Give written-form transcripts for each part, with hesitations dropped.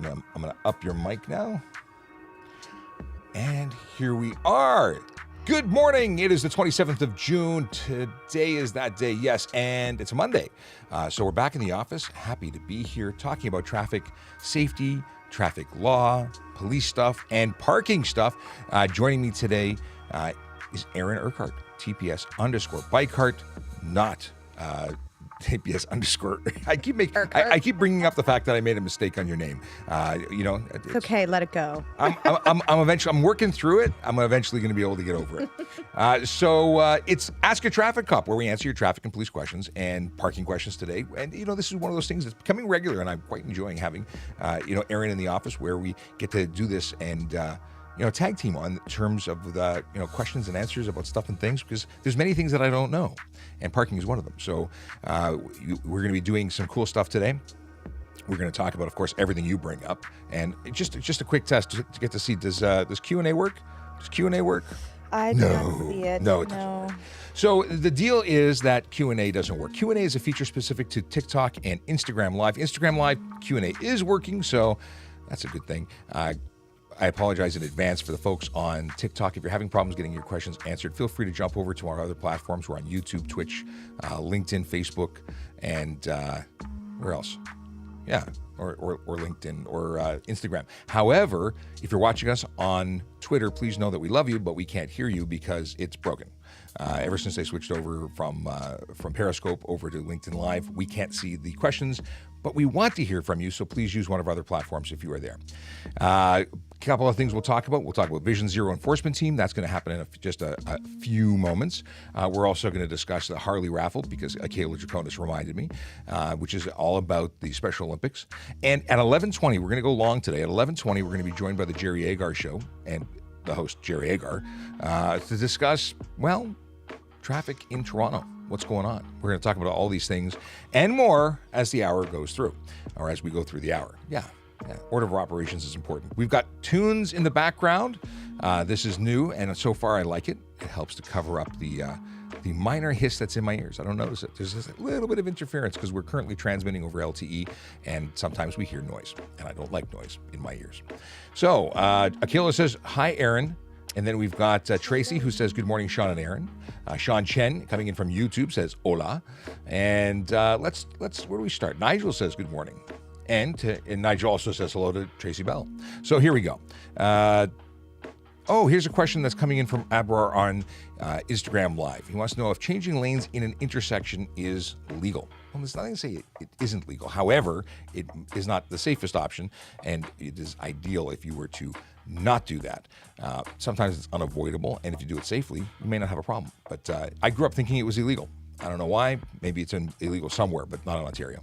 I'm gonna up your mic now. And here we are. Good morning. It is the 27th of June. Today is that day, yes, and it's a Monday. So we're back in the office. Happy to be here talking about traffic safety, traffic law, police stuff, and parking stuff. Joining me today is Aaron Urquhart, TPS_Bikehart, not TPS underscore. I keep bringing up the fact that I made a mistake on your name. It's okay. Let it go. I'm working through it. I'm eventually going to be able to get over it. So it's Ask a Traffic Cop, where we answer your traffic and police questions and parking questions today. And this is one of those things that's becoming regular, and I'm quite enjoying having Aaron in the office, where we get to do this and tag team on terms of the questions and answers about stuff and things, because there's many things that I don't know, and parking is one of them. So we're going to be doing some cool stuff today. We're going to talk about, of course, everything you bring up, and just a quick test to get to see does Q&A work? Does Q&A work? I don't see it. No, it doesn't work. So the deal is that Q&A doesn't work. Q&A is a feature specific to TikTok and Instagram Live. Instagram Live Q&A is working, so that's a good thing. I apologize in advance for the folks on TikTok. If you're having problems getting your questions answered, feel free to jump over to our other platforms. We're on YouTube, Twitch, LinkedIn, Facebook, and where else? Yeah, or LinkedIn or Instagram. However, if you're watching us on Twitter, please know that we love you, but we can't hear you because it's broken. Ever since they switched over from Periscope over to LinkedIn Live, we can't see the questions, but we want to hear from you, so please use one of our other platforms if you are there. A couple of things we'll talk about. We'll talk about Vision Zero Enforcement Team. That's going to happen in just a few moments. We're also going to discuss the Harley raffle, because Kayla Jaconis reminded me, which is all about the Special Olympics. And at 11:20, we're going to go long today. At 11:20, we're going to be joined by the Jerry Agar Show and the host, Jerry Agar, to discuss, traffic in Toronto. What's going on? We're going to talk about all these things and more as the hour goes through, or as we go through the hour. Yeah. Order of operations is important. We've got tunes in the background. This is new, and so far I like it. It helps to cover up the minor hiss that's in my ears. I don't notice it. There's just a little bit of interference because we're currently transmitting over LTE, and sometimes we hear noise, and I don't like noise in my ears. So Akila says, "Hi, Aaron." And then we've got Tracy, who says, "Good morning, Sean and Aaron." Sean Chen, coming in from YouTube, says, "Hola." And let's where do we start? Nigel says, "Good morning." And Nigel also says hello to Tracy Bell. So here we go. Here's a question that's coming in from Abrar on Instagram Live. He wants to know if changing lanes in an intersection is legal. Well, there's nothing to say it isn't legal. However, it is not the safest option, and it is ideal if you were to not do that. Sometimes it's unavoidable, and if you do it safely, you may not have a problem. But I grew up thinking it was illegal. I don't know why. Maybe it's illegal somewhere, but not in Ontario.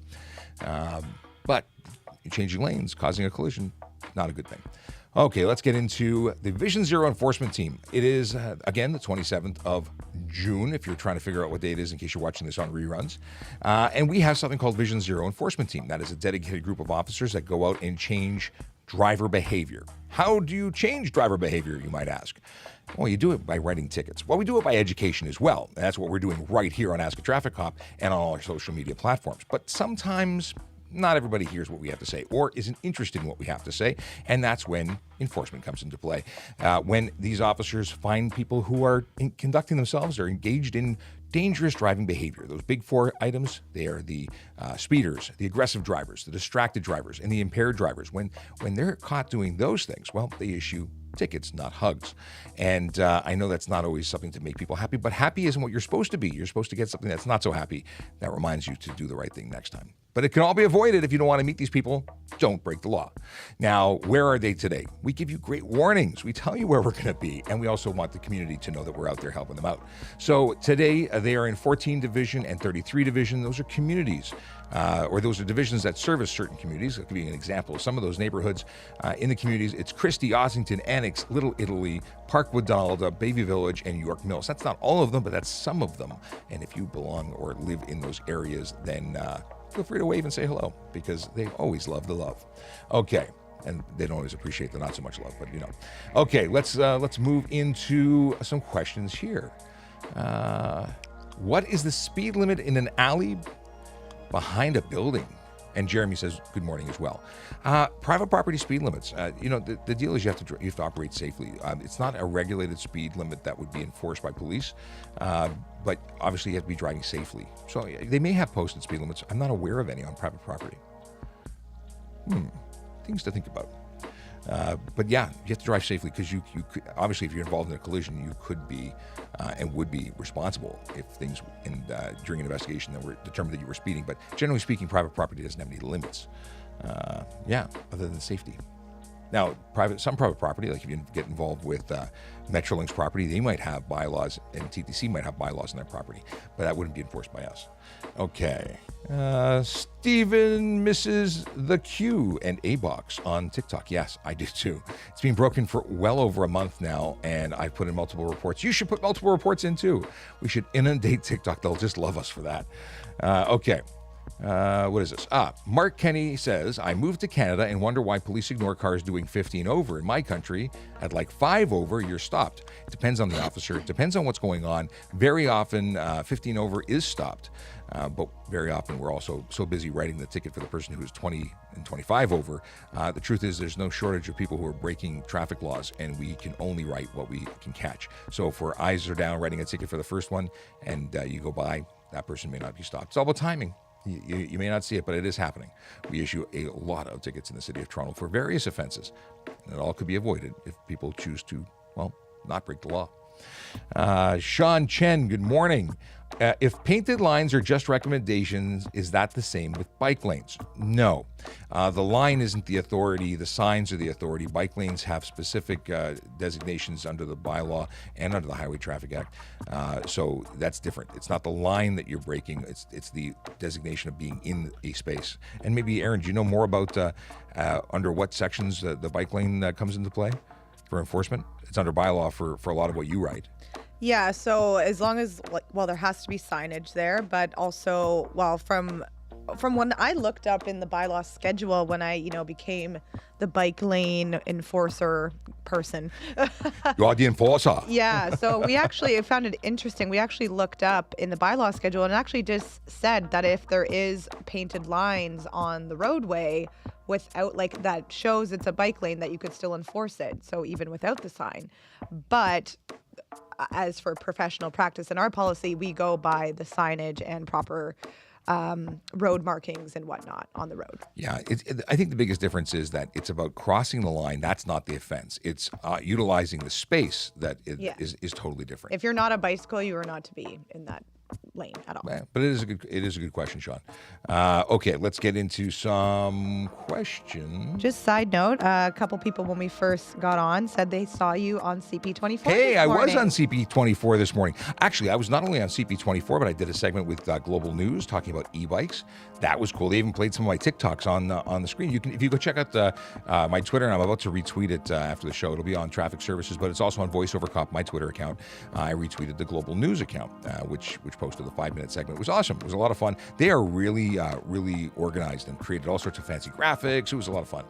But changing lanes, causing a collision, not a good thing. Okay, let's get into the Vision Zero Enforcement Team. It is, again, the 27th of June, if you're trying to figure out what day it is in case you're watching this on reruns. And we have something called Vision Zero Enforcement Team. That is a dedicated group of officers that go out and change driver behavior. How do you change driver behavior, you might ask? Well, you do it by writing tickets. Well, we do it by education as well. And that's what we're doing right here on Ask a Traffic Cop and on all our social media platforms. But sometimes not everybody hears what we have to say or isn't interested in what we have to say, and that's when enforcement comes into play. When these officers find people who are conducting themselves or engaged in dangerous driving behavior. Those big four items, they are the speeders, the aggressive drivers, the distracted drivers, and the impaired drivers. When they're caught doing those things, well, they issue tickets, not hugs. And I know that's not always something to make people happy, but happy isn't what you're supposed to be. You're supposed to get something that's not so happy that reminds you to do the right thing next time. But it can all be avoided if you don't want to meet these people. Don't break the law. Now, where are they today? We give you great warnings. We tell you where we're going to be, and we also want the community to know that we're out there helping them out. So today, they are in 14 Division and 33 Division. Those are communities, or those are divisions that service certain communities. That could be an example of some of those neighborhoods in the communities. It's Christie, Ossington, Annex, Little Italy, Parkwood, Donalda, Bayview Village, and York Mills. That's not all of them, but that's some of them. And if you belong or live in those areas, then feel free to wave and say hello, because they always love the love. Okay, and they don't always appreciate the not so much love, but you know. Okay, let's move into some questions here. What is the speed limit in an alley behind a building? And Jeremy says good morning as well. Private property speed limits. The deal is you have to operate safely. It's not a regulated speed limit that would be enforced by police, but obviously you have to be driving safely. So they may have posted speed limits. I'm not aware of any on private property. Things to think about. But yeah, you have to drive safely because you could, obviously, if you're involved in a collision, you could be and would be responsible if things during an investigation that were determined that you were speeding. But generally speaking, private property doesn't have any limits. Other than safety. Now, some private property, like if you get involved with Metrolink's property, they might have bylaws, and TTC might have bylaws on their property, but that wouldn't be enforced by us. Okay. Steven misses the Q and A-Box on TikTok. Yes, I do too. It's been broken for well over a month now, and I've put in multiple reports. You should put multiple reports in too. We should inundate TikTok. They'll just love us for that. Okay. What is this? Mark Kenny says, I moved to Canada and wonder why police ignore cars doing 15 over. In my country, at like 5 over, you're stopped. It depends on the officer. It depends on what's going on. Very often, 15 over is stopped. But very often, we're also so busy writing the ticket for the person who's 20 and 25 over. The truth is there's no shortage of people who are breaking traffic laws, and we can only write what we can catch. So if our eyes are down writing a ticket for the first one and you go by, that person may not be stopped. It's all about timing. You may not see it, but it is happening. We issue a lot of tickets in the city of Toronto for various offenses. And it all could be avoided if people choose to, not break the law. Sean Chen, good morning. If painted lines are just recommendations, is that the same with bike lanes? No. The line isn't the authority. The signs are the authority. Bike lanes have specific designations under the bylaw and under the Highway Traffic Act. So that's different. It's not the line that you're breaking. It's the designation of being in a space. And maybe, Aaron, do you know more about under what sections the bike lane comes into play for enforcement? It's under bylaw for a lot of what you write. Yeah, so as long as, there has to be signage there, but also, from when I looked up in the bylaw schedule when I, became the bike lane enforcer person. You are the enforcer. Yeah, so I found it interesting. We actually looked up in the bylaw schedule and it actually just said that if there is painted lines on the roadway without, that shows it's a bike lane, that you could still enforce it. So even without the sign. But as for professional practice in our policy, we go by the signage and proper road markings and whatnot on the road. Yeah, I think the biggest difference is that it's about crossing the line. That's not the offense. It's utilizing the space that is totally different. If you're not a bicycle, you are not to be in that lane at all. Yeah, but it is a good question, Sean. Okay, let's get into some questions. Just side note, a couple people when we first got on said they saw you on CP24. Hey, I was on CP24 this morning. Actually, I was not only on CP24, but I did a segment with Global News talking about e-bikes. That was cool. They even played some of my TikToks on the screen. If you go check out my Twitter, and I'm about to retweet it after the show. It'll be on Traffic Services, but it's also on VoiceOver Cop, my Twitter account. I retweeted the Global News account, which posted the 5-minute segment. It was awesome. It was a lot of fun. They are really organized and created all sorts of fancy graphics. It was a lot of fun.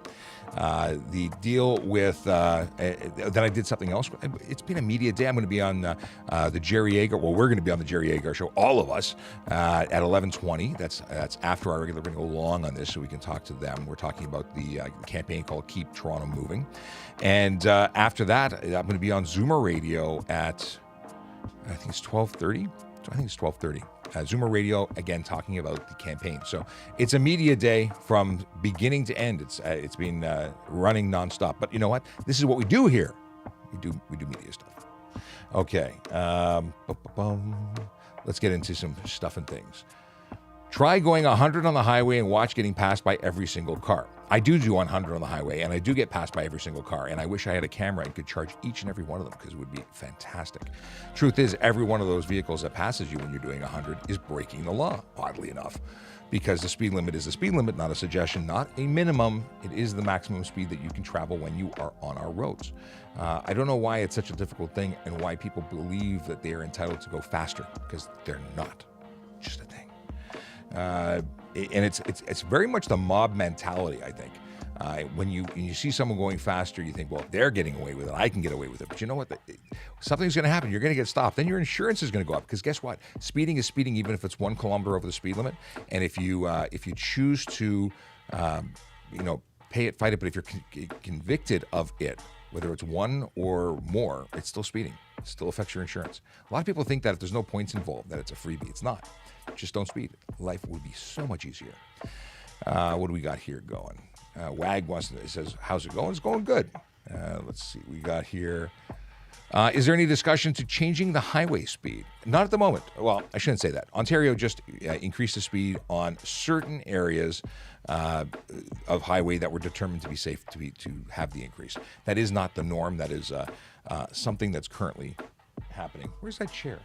The deal with then I did something else. It's been a media day. I'm going to be on the Jerry Yeager. Well, we're going to be on the Jerry Yeager show, all of us, at 11:20. That's after our regular. We're going to go long on this so we can talk to them. We're talking about the campaign called Keep Toronto Moving. And after that, I'm going to be on Zoomer Radio at, I think it's 12:30. I think it's 12:30. Zoomer Radio, again, talking about the campaign. So it's a media day from beginning to end. It's been running nonstop. But you know what? This is what we do here. We do media stuff. Okay. Let's get into some stuff and things. Try going 100 on the highway and watch getting passed by every single car. I do 100 on the highway, and I do get passed by every single car, and I wish I had a camera and could charge each and every one of them because it would be fantastic. Truth is, every one of those vehicles that passes you when you're doing 100 is breaking the law, oddly enough, because the speed limit is the speed limit, not a suggestion, not a minimum. It is the maximum speed that you can travel when you are on our roads. I don't know why it's such a difficult thing and why people believe that they are entitled to go faster, because they're not. Just a thing. And it's very much the mob mentality, I think. When you see someone going faster, you think, well, if they're getting away with it, I can get away with it. But you know what? Something's going to happen. You're going to get stopped. Then your insurance is going to go up because guess what? Speeding is speeding, even if it's 1 kilometer over the speed limit. And if you choose to, pay it, fight it, but if you're convicted of it, whether it's 1 or more, it's still speeding. It still affects your insurance. A lot of people think that if there's no points involved, that it's a freebie. It's not. Just don't speed. Life would be so much easier. What do we got here going? WAG says, how's it going? It's going good. Let's see. We got here. Is there any discussion to changing the highway speed? Not at the moment. Well, I shouldn't say that. Ontario just increased the speed on certain areas of highway that were determined to be safe to have the increase. That is not the norm. That is something that's currently happening. Where's that chair?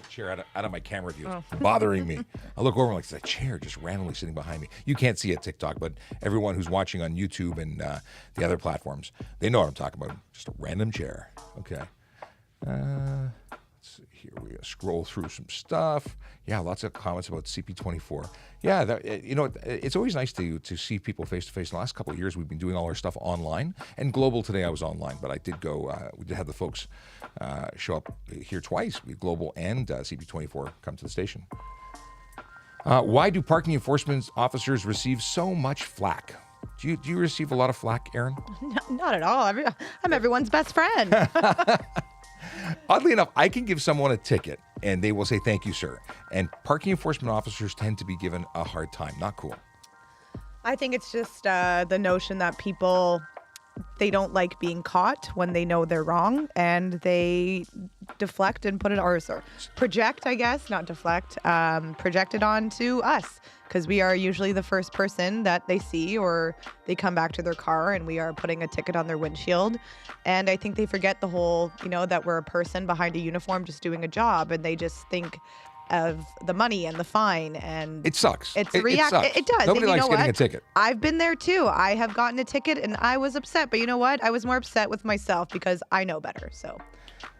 Chair out of my camera view. It's bothering me. I look over and like, that chair just randomly sitting behind me. You can't see it TikTok, but everyone who's watching on YouTube and the other platforms, they know what I'm talking about. Just a random chair. Okay. Let's see here. We gotta scroll through some stuff. Yeah, lots of comments about CP24. Yeah, it's always nice to see people face to face. In the last couple of years, we've been doing all our stuff online. And Global today, I was online, but I did go. We did have the folks show up here twice. We Global and CP24 come to the station. Why do parking enforcement officers receive so much flack? Do you receive a lot of flack, Erin? No, not at all. I'm everyone's best friend. Oddly enough, I can give someone a ticket and they will say, thank you, sir. And parking enforcement officers tend to be given a hard time. Not cool. I think it's just the notion that people, they don't like being caught when they know they're wrong, and they deflect and put it, or project, I guess, not deflect, project it onto us, because we are usually the first person that they see, or they come back to their car and we are putting a ticket on their windshield. And I think they forget the whole, that we're a person behind a uniform just doing a job, and they just think of the money and the fine, and it sucks. It sucks. It does. Nobody and likes getting a ticket. I've been there too. I have gotten a ticket and I was upset, but you know what? I was more upset with myself because I know better. So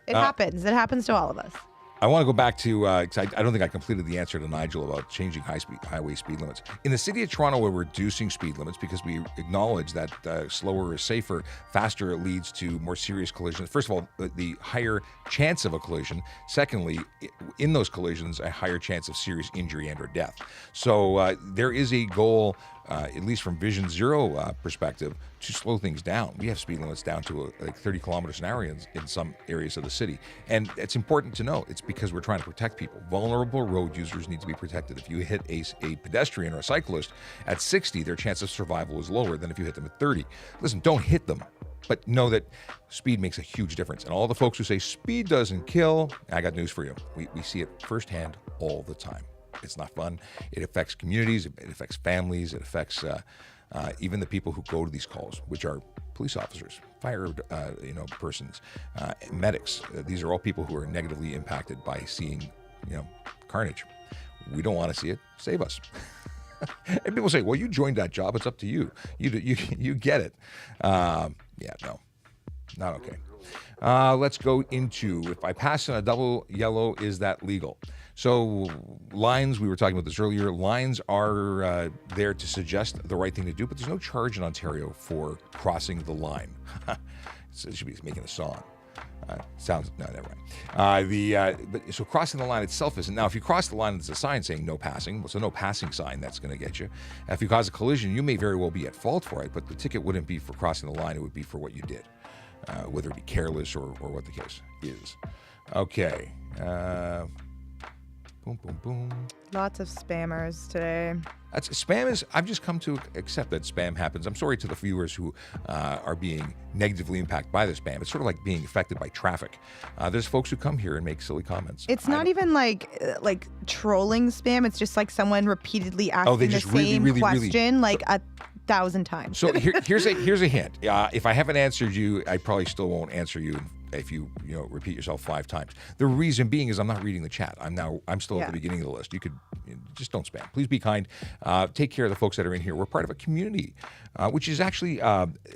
it happens. It happens to all of us. I want to go back to, 'cause I don't think I completed the answer to Nigel about changing highway speed limits. In the city of Toronto, we're reducing speed limits because we acknowledge that slower is safer, faster it leads to more serious collisions. First of all, the higher chance of a collision. Secondly, in those collisions, a higher chance of serious injury and or death. So there is a goal, at least from Vision Zero perspective, to slow things down. We have speed limits down to like 30 kilometers an hour in some areas of the city. And it's important to know, it's because we're trying to protect people. Vulnerable road users need to be protected. If you hit a pedestrian or a cyclist at 60, their chance of survival is lower than if you hit them at 30. Listen, don't hit them, but know that speed makes a huge difference. And all the folks who say speed doesn't kill, I got news for you. We see it firsthand all the time. It's not fun. It affects communities. It affects families. It affects even the people who go to these calls, which are police officers, fire persons, medics. These are all people who are negatively impacted by seeing, carnage. We don't want to see it. Save us. And people say, "Well, you joined that job. It's up to you. You get it." No, not okay. Let's go into, if I pass on a double yellow, is that legal? So lines, we were talking about this earlier, lines are there to suggest the right thing to do, but there's no charge in Ontario for crossing the line. So it should be making a song. No, never mind. So crossing the line itself isn't. Now, if you cross the line, there's a sign saying no passing. Well, it's a no passing sign that's going to get you. If you cause a collision, you may very well be at fault for it, but the ticket wouldn't be for crossing the line. It would be for what you did, whether it be careless or what the case is. Okay. Boom, boom, boom. Lots of spammers today. I've just come to accept that spam happens. I'm sorry to the viewers who are being negatively impacted by the spam. It's sort of like being affected by traffic. There's folks who come here and make silly comments. It's not even like trolling spam. It's just like someone repeatedly asking the same question like 1,000 times. So here's a hint. If I haven't answered you, I probably still won't answer you if you repeat yourself 5 times. The reason being is I'm not reading the chat. I'm still at the beginning of the list. You could just don't spam. Please be kind. Take care of the folks that are in here. We're part of a community, which is actually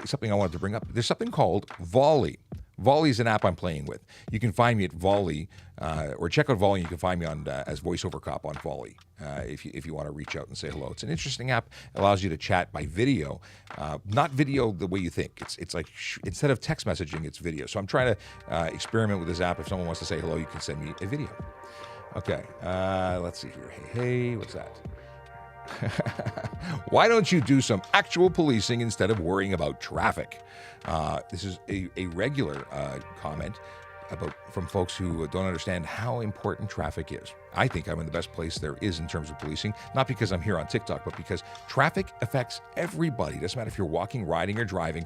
something I wanted to bring up. There's something called Volley. Volley is an app I'm playing with. You can find me at Volley, or check out Volley. You can find me on as VoiceOver Cop on Volley if you want to reach out and say hello. It's an interesting app. It allows you to chat by video, not video the way you think. It's like instead of text messaging, it's video. So I'm trying to experiment with this app. If someone wants to say hello, you can send me a video. Okay, let's see here. Hey, what's that? Why don't you do some actual policing instead of worrying about traffic? This is a regular comment from folks who don't understand how important traffic is. I think I'm in the best place there is in terms of policing, not because I'm here on TikTok, but because traffic affects everybody. It doesn't matter if you're walking, riding, or driving.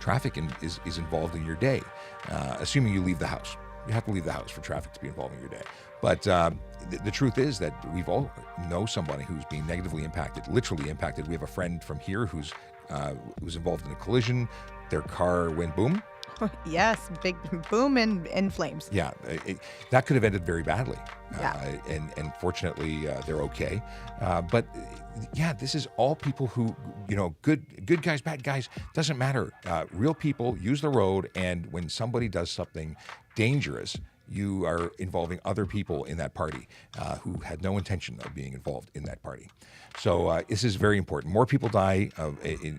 Traffic is involved in your day, assuming you leave the house. You have to leave the house for traffic to be involved in your day. But the truth is that we've all know somebody who's being negatively impacted, literally impacted. We have a friend from here who was involved in a collision. Their car went boom. Yes, big boom and in flames. Yeah, that could have ended very badly. Yeah. And fortunately, they're okay. But yeah, this is all people who, good guys, bad guys, doesn't matter. Real people use the road, and when somebody does something dangerous, you are involving other people in that party who had no intention of being involved in that party. So this is very important. More people die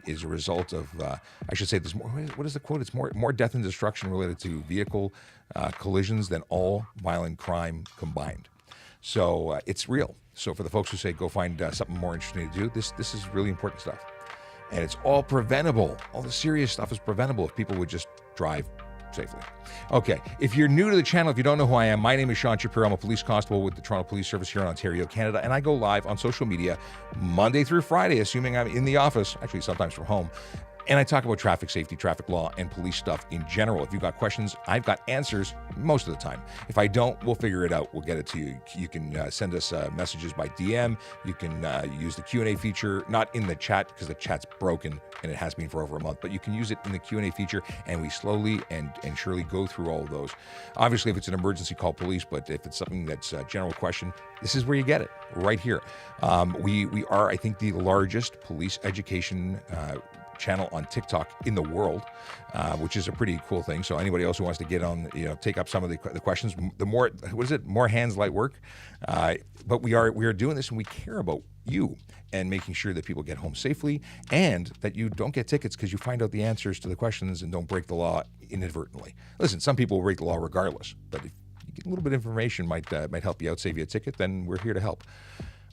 as a result of, I should say, there's more. What is the quote? It's more death and destruction related to vehicle collisions than all violent crime combined. So it's real. So for the folks who say go find something more interesting to do, this is really important stuff. And it's all preventable. All the serious stuff is preventable if people would just drive safely. Okay, if you're new to the channel, if you don't know who I am, my name is Sean Shapiro. I'm a police constable with the Toronto Police Service here in Ontario, Canada, and I go live on social media Monday through Friday, assuming I'm in the office, actually sometimes from home. And I talk about traffic safety, traffic law, and police stuff in general. If you've got questions, I've got answers most of the time. If I don't, we'll figure it out. We'll get it to you. You can send us messages by DM. You can use the Q&A feature, not in the chat because the chat's broken and it has been for over a month, but you can use it in the Q&A feature, and we slowly and surely go through all of those. Obviously, if it's an emergency, call police, but if it's something that's a general question, this is where you get it, right here. We are, I think, the largest police education channel on TikTok in the world, which is a pretty cool thing. So anybody else who wants to get on, take up some of the questions, the more, more hands, light work. But we are doing this, and we care about you and making sure that people get home safely, and that you don't get tickets because you find out the answers to the questions and don't break the law inadvertently. Listen, some people will break the law regardless, but if you get a little bit of information might help you out, save you a ticket, then we're here to help.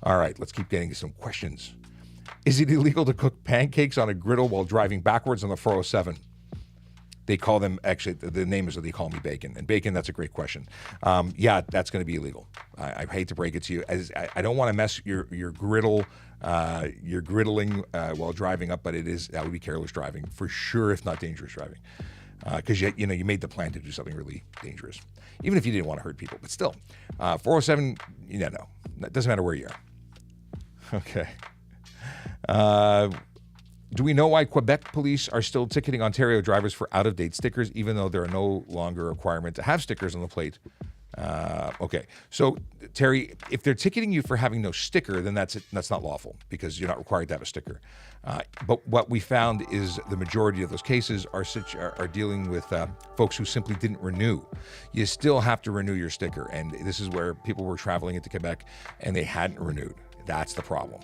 All right, let's keep getting to some questions. Is it illegal to cook pancakes on a griddle while driving backwards on the 407? They call them, actually, the name is that they call me Bacon. And Bacon, that's a great question. Yeah, that's going to be illegal. I hate to break it to you. I don't want to mess your griddle, your griddling while driving up, but that would be careless driving for sure, if not dangerous driving. Because you made the plan to do something really dangerous, even if you didn't want to hurt people. But still, 407, no, it doesn't matter where you are. Okay. Do we know why Quebec police are still ticketing Ontario drivers for out-of-date stickers, even though there are no longer a requirement to have stickers on the plate? Okay. So, Terry, if they're ticketing you for having no sticker, then that's not lawful because you're not required to have a sticker. But what we found is the majority of those cases are dealing with folks who simply didn't renew. You still have to renew your sticker, and this is where people were traveling into Quebec and they hadn't renewed. That's the problem.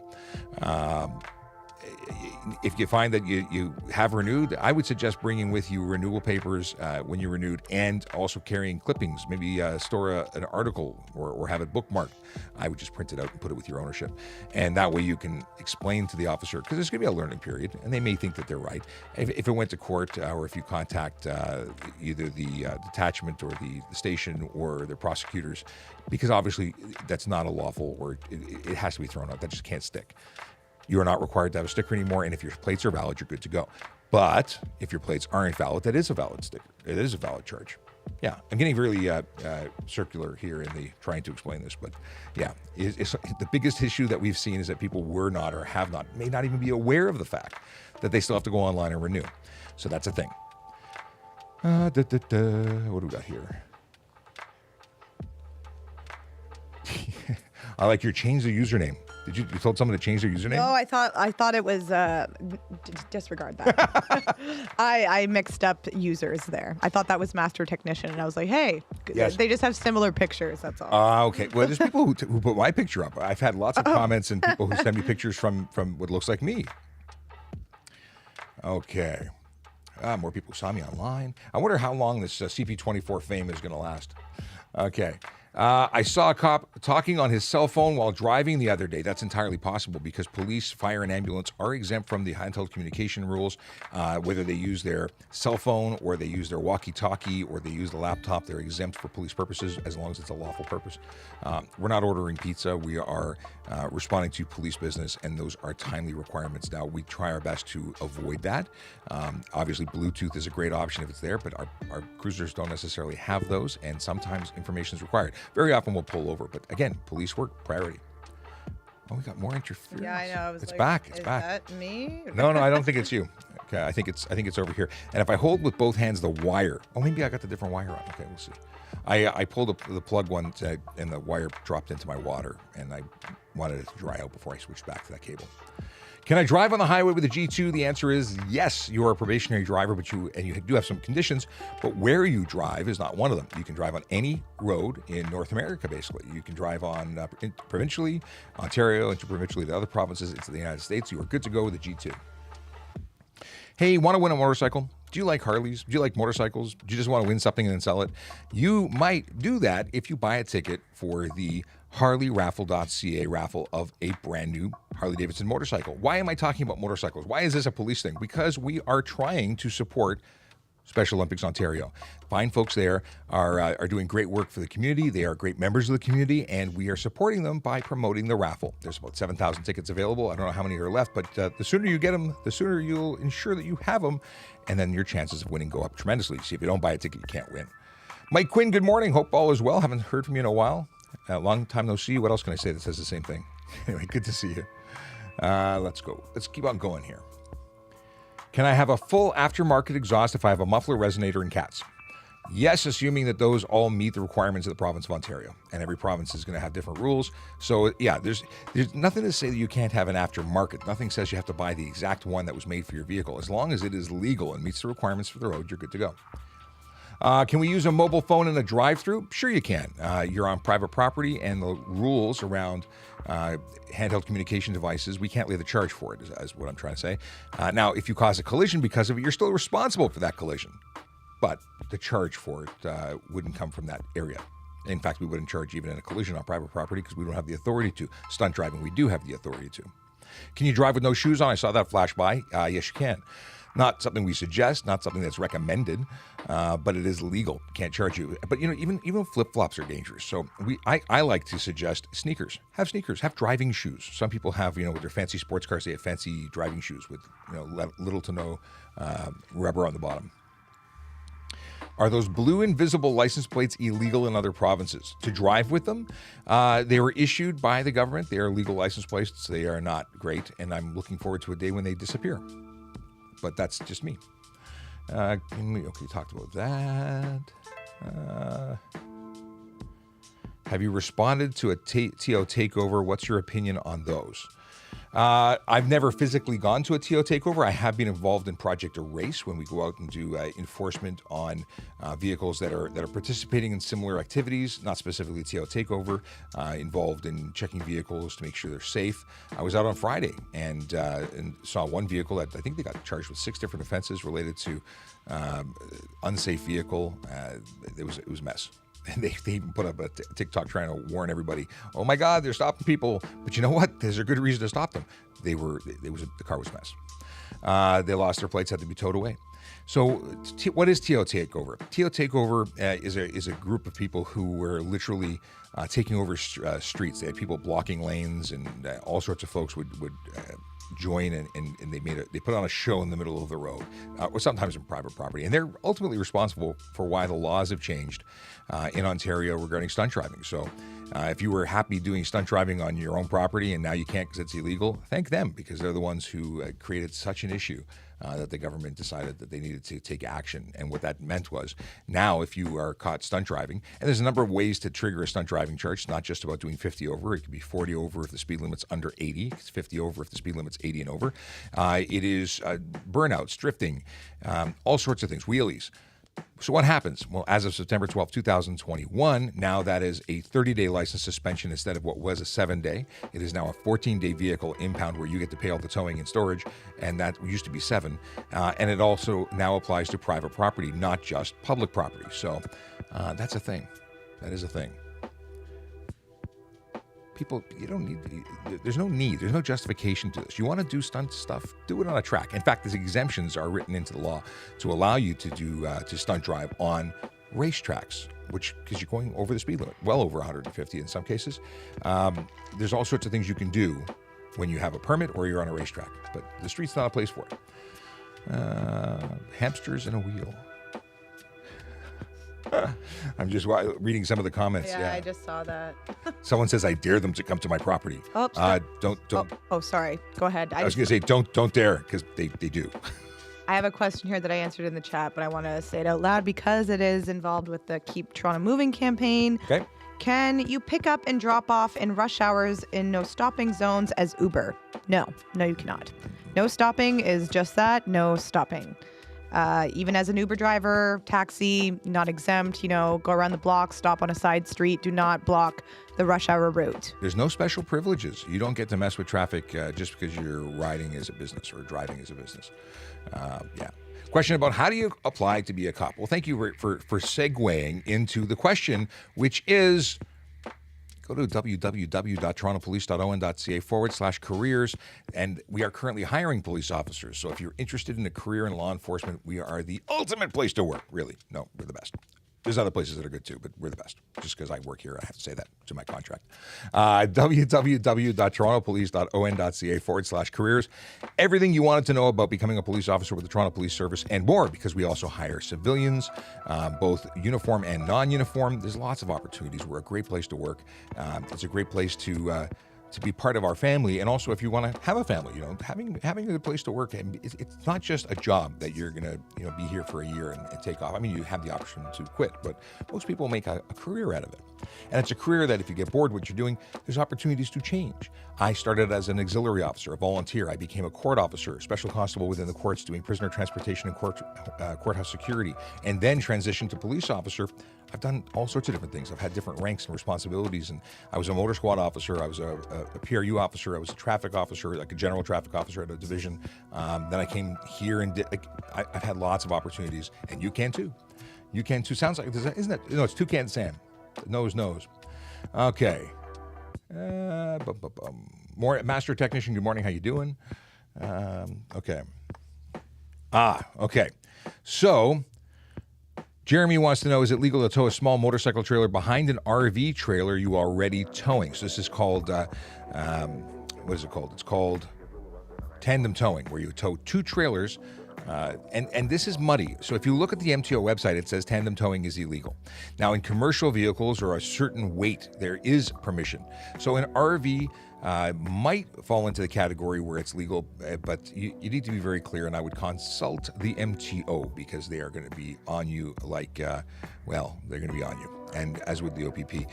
If you find that you have renewed, I would suggest bringing with you renewal papers when you renewed, and also carrying clippings. Maybe store an article or have it bookmarked. I would just print it out and put it with your ownership. And that way you can explain to the officer, because there's going to be a learning period, and they may think that they're right. If it went to court, or if you contact either the detachment or the station or the prosecutors, because obviously that's not a lawful, or it has to be thrown out. That just can't stick. You are not required to have a sticker anymore, and if your plates are valid, you're good to go. But if your plates aren't valid, that is a valid sticker. It is a valid charge. Yeah, I'm getting really circular here in the trying to explain this, but yeah, it's the biggest issue that we've seen is that people were not or have not, may not even be aware of the fact that they still have to go online and renew. So that's a thing. What do we got here? I like your change the username. You told someone to change their username? No, I thought it was disregard that. I mixed up users there. I thought that was Master Technician, and I was like, hey, Yes. they just have similar pictures. That's all. Okay. Well, there's people who put my picture up. I've had lots of comments and people who send me pictures from what looks like me. Okay. More people saw me online. I wonder how long this CP24 fame is going to last. Okay. I saw a cop talking on his cell phone while driving the other day. That's entirely possible because police, fire, and ambulance are exempt from the Untitled communication rules. Whether they use their cell phone or they use their walkie-talkie or they use the laptop, they're exempt for police purposes as long as it's a lawful purpose. We're not ordering pizza. We are responding to police business, and those are timely requirements. Now, we try our best to avoid that. Obviously, Bluetooth is a great option if it's there, but our cruisers don't necessarily have those, and sometimes information is required. Very often we'll pull over, but again, police work, priority. Oh, we got more interference. Yeah, I know. I was it's like, back. It's is back. that me? No, I don't think it's you. Okay, I think it's over here. And if I hold with both hands the wire, maybe I got the different wire on. Okay, we'll see. I pulled the plug one and the wire dropped into my water, and I wanted it to dry out before I switched back to that cable. Can I drive on the highway with a G2? The answer is yes. You are a probationary driver, but you do have some conditions. But where you drive is not one of them. You can drive on any road in North America, basically. You can drive on provincially, Ontario, interprovincially to other provinces into the United States. You are good to go with a G2. Hey, want to win a motorcycle? Do you like Harleys? Do you like motorcycles? Do you just want to win something and then sell it? You might do that if you buy a ticket for the HarleyRaffle.ca raffle of a brand new Harley-Davidson motorcycle. Why am I talking about motorcycles? Why is this a police thing? Because we are trying to support Special Olympics Ontario. Fine folks there are doing great work for the community. They are great members of the community, and we are supporting them by promoting the raffle. There's about 7,000 tickets available. I don't know how many are left, but the sooner you get them, the sooner you'll ensure that you have them, and then your chances of winning go up tremendously. See, if you don't buy a ticket, you can't win. Mike Quinn, good morning. Hope all is well. Haven't heard from you in a while. Long time no see. What else can I say that says the same thing? Anyway, good to see you. Let's go. Let's keep on going here. Can I have a full aftermarket exhaust if I have a muffler, resonator, and cats? Yes, assuming that those all meet the requirements of the province of Ontario. And every province is going to have different rules. So, yeah, there's nothing to say that you can't have an aftermarket. Nothing says you have to buy the exact one that was made for your vehicle. As long as it is legal and meets the requirements for the road, you're good to go. Can we use a mobile phone in a drive-through? Sure you can. You're on private property, and the rules around handheld communication devices, we can't lay the charge for it, is what I'm trying to say. Now, if you cause a collision because of it, you're still responsible for that collision. But the charge for it wouldn't come from that area. In fact, we wouldn't charge even in a collision on private property because we don't have the authority to. Stunt driving, we do have the authority to. Can you drive with no shoes on? I saw that flash by. Yes, you can. Not something we suggest, not something that's recommended, but it is legal. Can't charge you. But even flip-flops are dangerous. So I like to suggest sneakers. Have sneakers. Have driving shoes. Some people have, with their fancy sports cars, they have fancy driving shoes with little to no rubber on the bottom. Are those blue invisible license plates illegal in other provinces? To drive with them, they were issued by the government. They are legal license plates. They are not great, and I'm looking forward to a day when they disappear. But that's just me. Okay, talked about that. Have you responded to a TO takeover? What's your opinion on those? I've never physically gone to a TO takeover. I have been involved in Project Erase when we go out and do enforcement on vehicles that are participating in similar activities, not specifically TO takeover, involved in checking vehicles to make sure they're safe. I was out on Friday and saw one vehicle that I think they got charged with 6 different offenses related to unsafe vehicle. It was a mess. And they even put up a TikTok trying to warn everybody, oh my God, they're stopping people. But you know what? There's a good reason to stop them. The car was a mess. They lost their plates, had to be towed away. So what is TO takeover? TO takeover is a group of people who were literally taking over streets. They had people blocking lanes, and all sorts of folks would join and they put on a show in the middle of the road, or sometimes in private property. And they're ultimately responsible for why the laws have changed in Ontario regarding stunt driving. So if you were happy doing stunt driving on your own property and now you can't because it's illegal, thank them, because they're the ones who created such an issue that the government decided that they needed to take action. And what that meant was now if you are caught stunt driving, and there's a number of ways to trigger a stunt driving charge. It's not just about doing 50 over. It could be 40 over if the speed limit's under 80. It's 50 over if the speed limit's 80 and over. It is burnouts, drifting, all sorts of things, wheelies. So what happens? Well, as of September 12, 2021, now that is a 30-day license suspension instead of what was a 7-day. It is now a 14-day vehicle impound where you get to pay all the towing and storage, and that used to be 7. And it also now applies to private property, not just public property. So that's a thing. That is a thing. People, you don't need, there's no need, there's no justification to this. You want to do stunt stuff, do it on a track. In fact, these exemptions are written into the law to allow you to do, to stunt drive on racetracks, which, because you're going over the speed limit, well over 150 in some cases. There's all sorts of things you can do when you have a permit or you're on a racetrack, but the street's not a place for it. Hamsters in a wheel. I'm just reading some of the comments. Yeah, I just saw that. Someone says, I dare them to come to my property. Oh, don't. Oh, sorry. Go ahead. I was going to say, don't dare, because they do. I have a question here that I answered in the chat, but I want to say it out loud because it is involved with the Keep Toronto Moving campaign. Okay. Can you pick up and drop off in rush hours in no stopping zones as Uber? No, you cannot. No stopping is just that, no stopping. Even as an Uber driver, taxi, not exempt, go around the block, stop on a side street, do not block the rush hour route. There's no special privileges. You don't get to mess with traffic just because you're riding as a business or driving as a business. Yeah. Question about how do you apply to be a cop? Well, thank you for segueing into the question, which is, go to www.torontopolice.on.ca/careers, and we are currently hiring police officers. So if you're interested in a career in law enforcement, we are the ultimate place to work, really. No, we're the best. There's other places that are good too, but we're the best. Just because I work here, I have to say that to my contract. www.torontopolice.on.ca/careers. Everything you wanted to know about becoming a police officer with the Toronto Police Service and more, because we also hire civilians, both uniform and non-uniform. There's lots of opportunities. We're a great place to work. It's a great place to be part of our family, and also if you want to have a family, having a good place to work, and it's not just a job that you're gonna be here for a year and take off. I mean, you have the option to quit, but most people make a career out of it, and it's a career that if you get bored what you're doing, there's opportunities to change. I started as an auxiliary officer, a volunteer. I became a court officer, special constable within the courts, doing prisoner transportation and courthouse security, and then transitioned to police officer. I've done all sorts of different things. I've had different ranks and responsibilities, and I was a motor squad officer. I was a PRU officer. I was a traffic officer, like a general traffic officer at a division. Then I came here and I've had lots of opportunities, and you can too. You can too. Sounds like, isn't it? No, it's Toucan Sam. Knows. Okay. More master technician. Good morning. How you doing? Okay. Okay. So, Jeremy wants to know, is it legal to tow a small motorcycle trailer behind an RV trailer you are already towing? So this is called, what is it called? It's called tandem towing, where you tow two trailers. And this is muddy. So if you look at the MTO website, it says tandem towing is illegal. Now, in commercial vehicles or a certain weight, there is permission. So an RV might fall into the category where it's legal, but you need to be very clear, and I would consult the MTO because they are going to be on you like, they're going to be on you. And as with the OPP.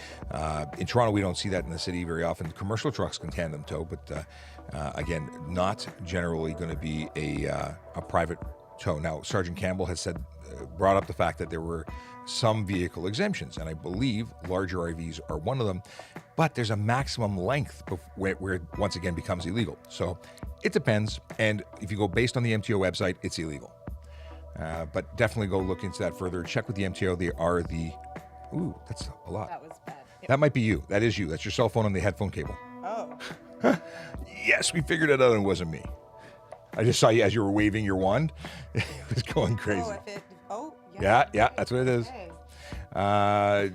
In Toronto, we don't see that in the city very often. Commercial trucks can tandem tow, but again, not generally going to be a private tow. Now, Sergeant Campbell has brought up the fact that there were some vehicle exemptions, and I believe larger RVs are one of them, but there's a maximum length where it once again becomes illegal. So it depends, and if you go based on the MTO website, it's illegal. But definitely go look into that further. Check with the MTO. They are ooh, that's a lot. That was bad. Yep. That might be you. That is you. That's your cell phone and the headphone cable. Oh. Yes, we figured it out and it wasn't me. I just saw you as you were waving your wand. It was going crazy. Yeah, that's what it is. Okay.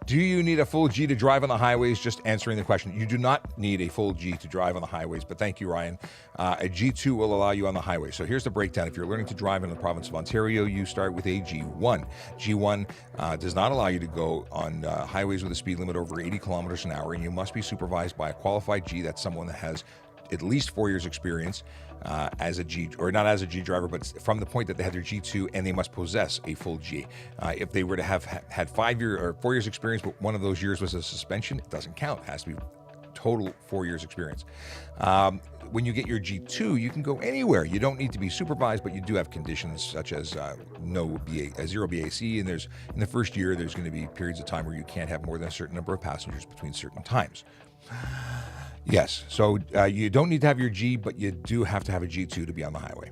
Do you need a full G to drive on the highways? Just answering the question. You do not need a full G to drive on the highways, but thank you, Ryan. A G2 will allow you on the highway. So here's the breakdown. If you're learning to drive in the province of Ontario, you start with a G1. G1 does not allow you to go on highways with a speed limit over 80 kilometers an hour, and you must be supervised by a qualified G. That's someone that has at least 4 years experience as a G, or not as a G driver, but from the point that they had their G2, and they must possess a full G. If they were to have had 4 years experience, but one of those years was a suspension, it doesn't count. It has to be total 4 years experience. When you get your G2, you can go anywhere. You don't need to be supervised, but you do have conditions such as zero BAC, and in the first year, there's going to be periods of time where you can't have more than a certain number of passengers between certain times. Yes, so you don't need to have your G, but you do have to have a G2 to be on the highway.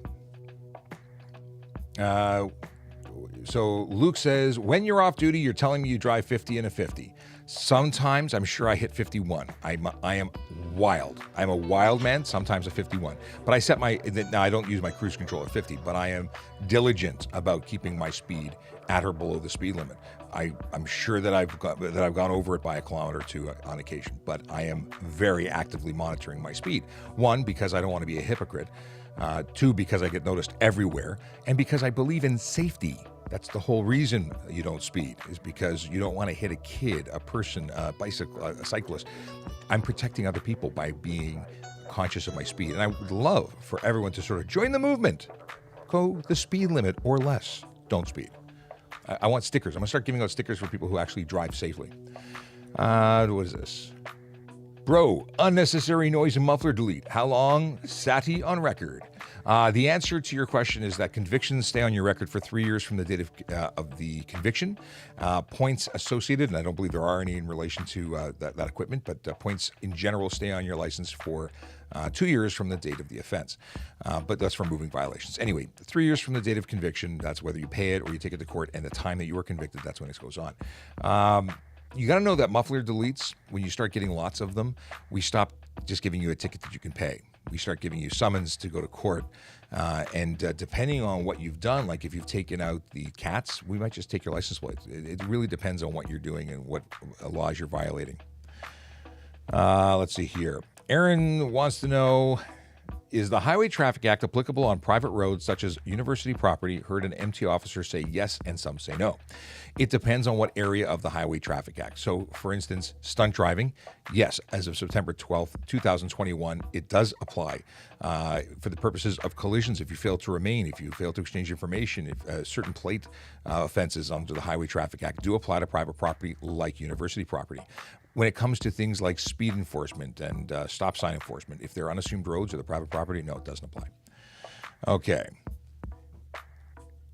So Luke says, when you're off duty, you're telling me you drive 50 and a 50. Sometimes I'm sure I hit 51. I am wild. I'm a wild man, sometimes a 51. But I set now I don't use my cruise control at 50, but I am diligent about keeping my speed at or below the speed limit. I'm sure that I've gone over it by a kilometer or two on occasion, but I am very actively monitoring my speed. 1, because I don't want to be a hypocrite. 2, because I get noticed everywhere, and because I believe in safety. That's the whole reason you don't speed, is because you don't want to hit a kid, a person, a bicycle, a cyclist. I'm protecting other people by being conscious of my speed. And I would love for everyone to sort of join the movement. Go the speed limit or less. Don't speed. I want stickers. I'm going to start giving out stickers for people who actually drive safely. What is this? Bro, unnecessary noise and muffler delete. How long? Sati on record. The answer to your question is that convictions stay on your record for 3 years from the date of the conviction. Points associated, and I don't believe there are any in relation to that equipment, but points in general stay on your license for 2 years from the date of the offense. But that's for moving violations. Anyway, 3 years from the date of conviction, that's whether you pay it or you take it to court, and the time that you were convicted, that's when it goes on. You got to know that muffler deletes, when you start getting lots of them, we stop just giving you a ticket that you can pay. We start giving you summons to go to court. And depending on what you've done, like if you've taken out the cats, we might just take your license plate. It really depends on what you're doing and what laws you're violating. Let's see here. Aaron wants to know, is the Highway Traffic Act applicable on private roads such as university property? Heard an MT officer say yes and some say no. It depends on what area of the Highway Traffic Act. So, for instance, stunt driving, yes, as of September 12th, 2021, it does apply for the purposes of collisions. If you fail to remain, if you fail to exchange information, if certain plate offenses under the Highway Traffic Act do apply to private property like university property. When it comes to things like speed enforcement and stop sign enforcement, if they're unassumed roads or the private property, no, it doesn't apply. Okay.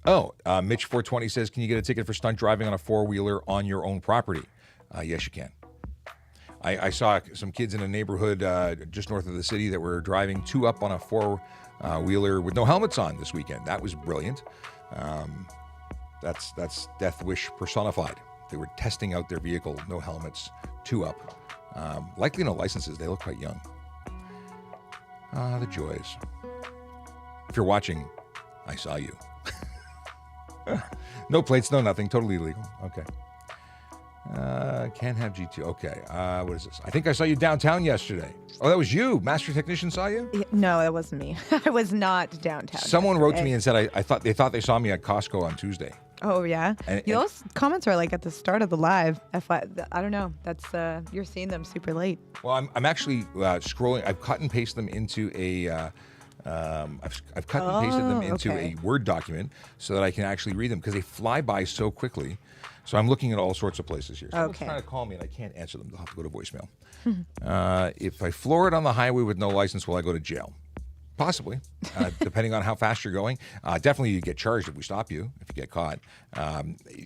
Oh, Mitch 420 says, can you get a ticket for stunt driving on a four-wheeler on your own property? Yes, you can. I saw some kids in a neighborhood just north of the city that were driving 2 up on a four-wheeler with no helmets on this weekend. That was brilliant. That's Death Wish personified. They were testing out their vehicle, no helmets, 2 up. Likely no licenses. They look quite young. The joys. If you're watching, I saw you. No plates, no nothing. Totally illegal. Okay. Can't have GT. Okay. What is this? I think I saw you downtown yesterday. Oh, that was you. Master Technician saw you? No, that wasn't me. I was not downtown. Someone wrote to me and said I thought they saw me at Costco on Tuesday. Oh yeah. Those comments are like at the start of the live. I don't know. That's you're seeing them super late. Well, I'm actually scrolling. I've cut and pasted them into a. I've cut and pasted them into a Word document so that I can actually read them because they fly by so quickly. So I'm looking at all sorts of places here. Someone's trying to call me and I can't answer them. They'll have to go to voicemail. If I floor it on the highway with no license, will I go to jail? Possibly, depending on how fast you're going. Definitely you get charged if we stop you, if you get caught.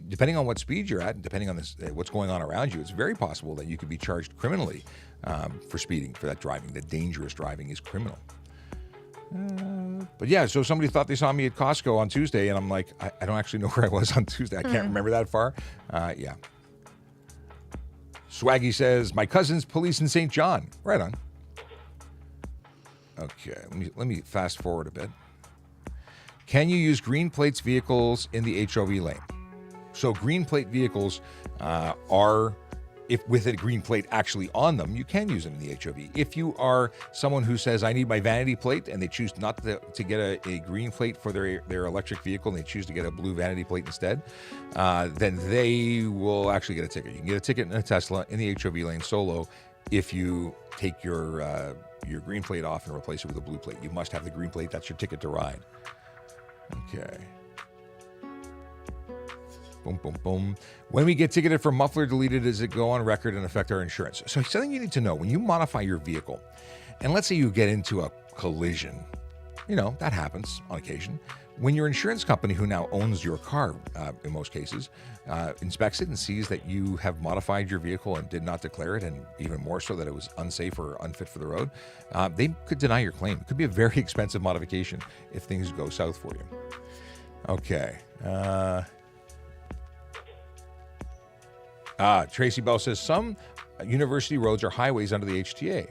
Depending on what speed you're at and depending on what's going on around you, it's very possible that you could be charged criminally for speeding, for that driving. The dangerous driving is criminal. But yeah, so somebody thought they saw me at Costco on Tuesday, and I'm like, I don't actually know where I was on Tuesday. I can't remember that far. Yeah. Swaggy says, my cousin's police in St. John. Right on. Okay, let me fast forward a bit. Can you use green plates vehicles in the HOV lane? So green plate vehicles are, if with a green plate actually on them, you can use them in the HOV. If you are someone who says, I need my vanity plate, and they choose not to get a green plate for their electric vehicle, and they choose to get a blue vanity plate instead, then they will actually get a ticket. You can get a ticket in a Tesla in the HOV lane solo if you take your your green plate off and replace it with a blue plate. You must have the green plate. That's your ticket to ride. Okay. Boom, boom, boom. When we get ticketed for Muffler deleted, does it go on record and affect our insurance? So something you need to know, when you modify your vehicle, and let's say you get into a collision, that happens on occasion. When your insurance company, who now owns your car in most cases, inspects it and sees that you have modified your vehicle and did not declare it, and even more so that it was unsafe or unfit for the road, they could deny your claim. It could be a very expensive modification if things go south for you. Okay. Tracy Bell says some university roads are highways under the HTA.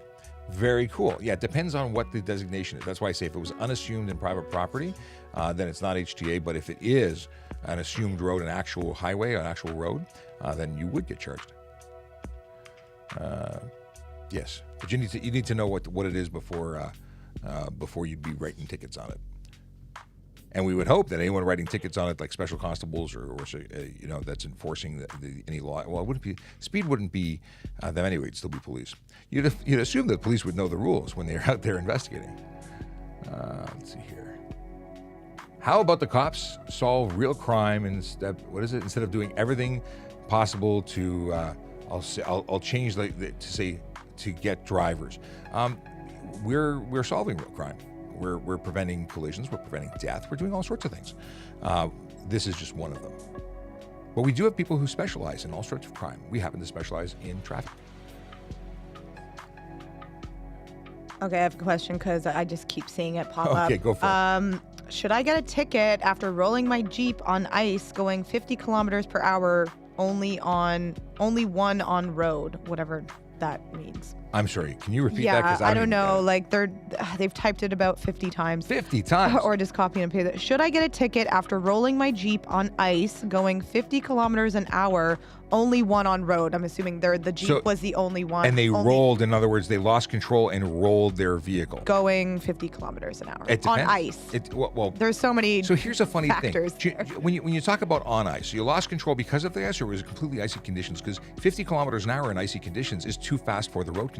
Very cool. Yeah, it depends on what the designation is. That's why I say if it was unassumed in private property, then it's not HTA. But if it is an assumed road, an actual highway, an actual road, then you would get charged. Yes, but you need to know what it is before you'd be writing tickets on it. And we would hope that anyone writing tickets on it, like special constables or that's enforcing any law. Well, it wouldn't be speed. Wouldn't be them anyway. It'd still be police. You'd assume that police would know the rules when they're out there investigating. Let's see here. How about the cops solve real crime instead of doing everything possible to I'll change to get drivers. We're solving real crime. We're preventing collisions. We're preventing death. We're doing all sorts of things. This is just one of them. But we do have people who specialize in all sorts of crime. We happen to specialize in traffic. Okay, I have a question because I just keep seeing it pop up. Okay, go for it. Should I get a ticket after rolling my Jeep on ice going 50 kilometers per hour only one on road, whatever that means? I'm sorry, can you repeat that? Yeah, I don't know. Like they've typed it about 50 times. 50 times? Or just copy and paste it. Should I get a ticket after rolling my Jeep on ice going 50 kilometers an hour, only one on road? I'm assuming the Jeep was the only one. And they rolled, in other words, they lost control and rolled their vehicle. Going 50 kilometers an hour on ice. There's so many So here's a funny factors thing. When you talk about on ice, you lost control because of the ice, or was it completely icy conditions? Because 50 kilometers an hour in icy conditions is too fast for the road conditions.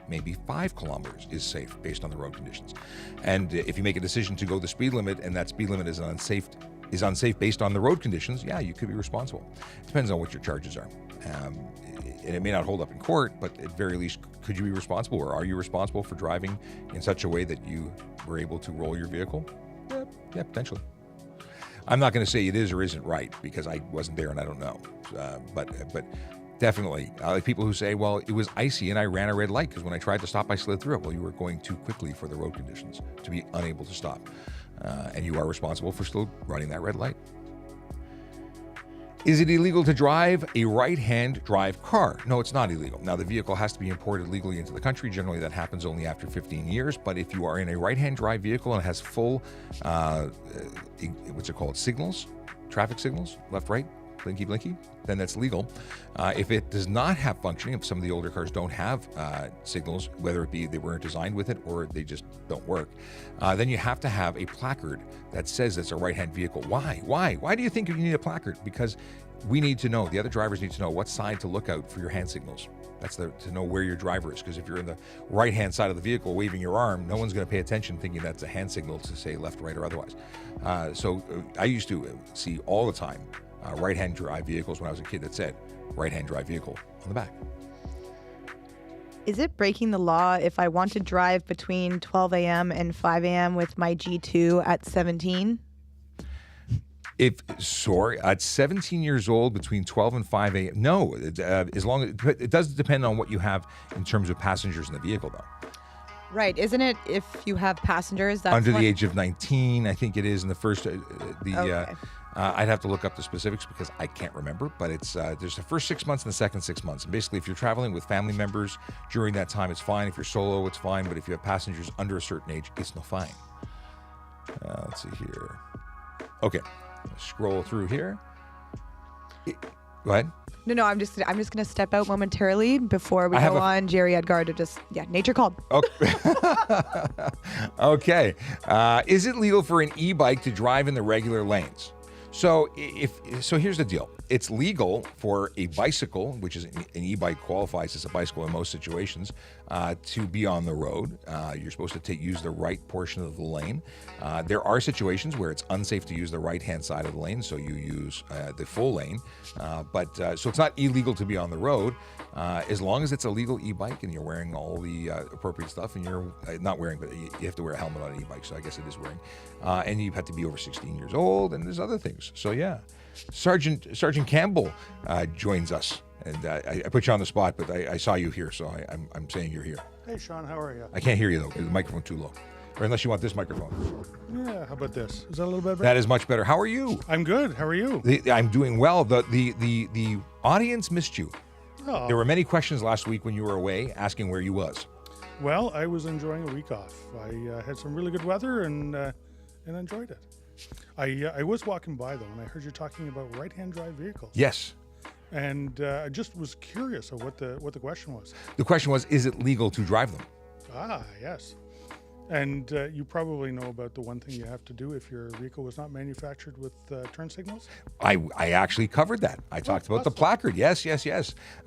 Maybe 5 kilometers is safe based on the road conditions. And if you make a decision to go the speed limit and that speed limit is unsafe based on the road conditions, yeah, you could be responsible. It depends on what your charges are. And it may not hold up in court, but at very least, could you be responsible, or are you responsible for driving in such a way that you were able to roll your vehicle? Yeah, potentially. I'm not going to say it is or isn't right because I wasn't there and I don't know. But definitely, like people who say, well, it was icy and I ran a red light because when I tried to stop, I slid through it. Well, you were going too quickly for the road conditions to be unable to stop. And you are responsible for still running that red light. Is it illegal to drive a right-hand drive car? No, it's not illegal. Now, the vehicle has to be imported legally into the country. Generally, that happens only after 15 years. But if you are in a right-hand drive vehicle and it has full, what's it called, signals, traffic signals, left, right, blinky, blinky, then that's legal. If it does not have functioning, if some of the older cars don't have signals, whether it be they weren't designed with it or they just don't work, then you have to have a placard that says it's a right-hand vehicle. Why? Why do you think you need a placard? Because we need to know, the other drivers need to know what side to look out for your hand signals. That's to know where your driver is. Because if you're in the right-hand side of the vehicle waving your arm, no one's going to pay attention thinking that's a hand signal to say left, right, or otherwise. So I used to see all the time right-hand drive vehicles when I was a kid that said right-hand drive vehicle on the back. Is it breaking the law if I want to drive between 12 a.m. and 5 a.m. with my G2 at 17? At 17 years old, between 12 and 5 a.m. No, as long as it does depend on what you have in terms of passengers in the vehicle, though. Right, isn't it? If you have passengers, that's under the age of 19, I think it is in the first. Okay. I'd have to look up the specifics because I can't remember. But it's there's the first 6 months and the second 6 months. And basically, if you're traveling with family members during that time, it's fine. If you're solo, it's fine. But if you have passengers under a certain age, it's no fine. Let's see here. Okay. Scroll through here. Go ahead. No, I'm just gonna step out momentarily before we go on. Jerry Edgar to nature called. Okay. Okay. Is it legal for an e-bike to drive in the regular lanes? So here's the deal. It's legal for a bicycle, which is an e-bike qualifies as a bicycle in most situations, to be on the road. You're supposed to use the right portion of the lane. There are situations where it's unsafe to use the right-hand side of the lane, so you use the full lane. So it's not illegal to be on the road, as long as it's a legal e-bike and you're wearing all the appropriate stuff, and you're not wearing, but you have to wear a helmet on an e-bike, so I guess it is wearing. And you have to be over 16 years old, and there's other things. So yeah, Sergeant Campbell joins us, and I put you on the spot, but I saw you here, so I'm saying you're here. Hey, Sean, how are you? I can't hear you though, because the microphone's too low. Or unless you want this microphone. Yeah, how about this? Is that a little bit better? That is much better. How are you? I'm good. How are you? I'm doing well. The audience missed you. Oh. There were many questions last week when you were away, asking where you was. Well, I was enjoying a week off. I had some really good weather and enjoyed it. I was walking by though, and I heard you talking about right-hand drive vehicles. Yes. And I just was curious of what the question was. The question was, is it legal to drive them? Ah, yes. And you probably know about the one thing you have to do if your vehicle was not manufactured with turn signals. I actually covered that. I talked about the placard. Yes.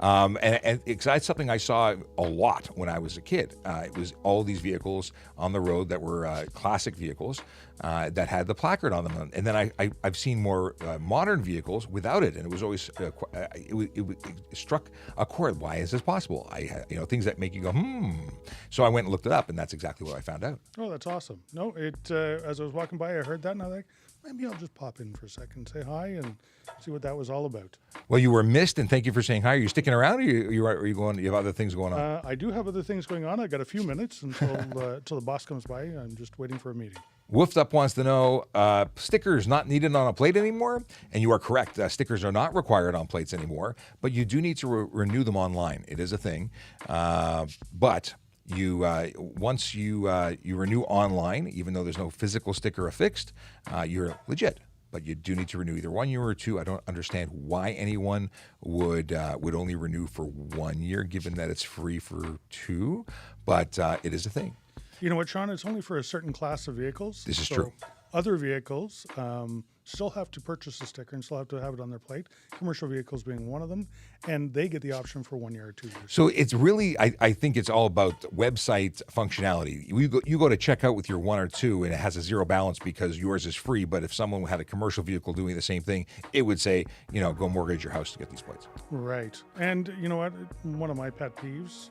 And that's something I saw a lot when I was a kid. It was all these vehicles on the road that were classic vehicles that had the placard on them. And then I've seen more modern vehicles without it. And it was always, it struck a chord. Why is this possible? Things that make you go, So I went and looked it up, and that's exactly what I found out. Oh, that's awesome. No, as I was walking by, I heard that, and I was like, maybe I'll just pop in for a second, say hi, and see what that was all about. Well, you were missed, and thank you for saying hi. Are you sticking around, or are you going? You have other things going on? I do have other things going on. I got a few minutes until the boss comes by. I'm just waiting for a meeting. Woofed Up wants to know, stickers not needed on a plate anymore? And you are correct. Stickers are not required on plates anymore, but you do need to renew them online. It is a thing. But you once you renew online, even though there's no physical sticker affixed, you're legit. But you do need to renew either 1 year or 2. I don't understand why anyone would only renew for 1 year, given that it's free for 2. But it is a thing. You know what, Sean? It's only for a certain class of vehicles. This is true. Other vehicles still have to purchase a sticker and still have to have it on their plate. Commercial vehicles being one of them, and they get the option for 1 year or 2 years. So it's really, I think it's all about website functionality. You go to check out with your 1 or 2, and it has a zero balance because yours is free. But if someone had a commercial vehicle doing the same thing, it would say, go mortgage your house to get these plates. Right. And you know what? One of my pet peeves.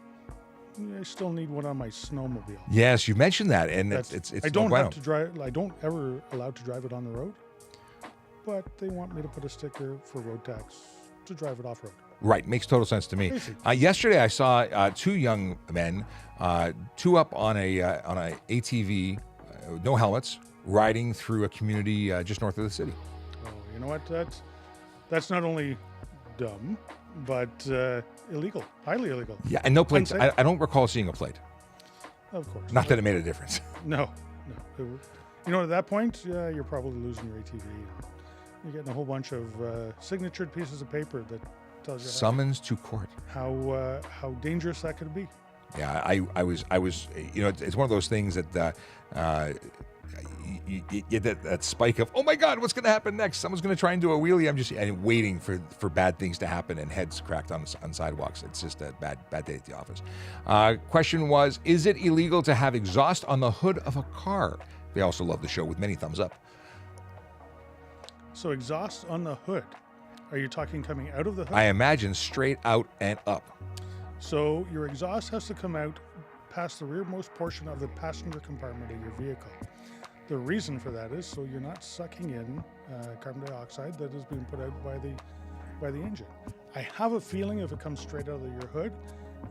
I still need one on my snowmobile. Yes, you mentioned that, and it's. I don't have to drive. I don't ever allowed to drive it on the road, but they want me to put a sticker for road tax to drive it off road. Right, makes total sense to me. Yesterday, I saw 2 young men, 2 up on a ATV, no helmets, riding through a community just north of the city. Oh, you know what? That's not only dumb, but illegal, highly illegal. Yeah, and no plates. I don't recall seeing a plate. Of course. Not that it made a difference. No. At that point, you're probably losing your ATV. You're getting a whole bunch of signatured pieces of paper that tells you summons to court. How dangerous that could be. Yeah, I was. It's one of those things that. You get that spike of, oh my God, what's going to happen next? Someone's going to try and do a wheelie. I'm just waiting for bad things to happen and heads cracked on sidewalks. It's just a bad day at the office. Question was, is it illegal to have exhaust on the hood of a car? They also love the show with many thumbs up. So exhaust on the hood. Are you talking coming out of the hood? I imagine straight out and up. So your exhaust has to come out past the rearmost portion of the passenger compartment of your vehicle. The reason for that is so you're not sucking in carbon dioxide that is being put out by the engine. I have a feeling if it comes straight out of your hood,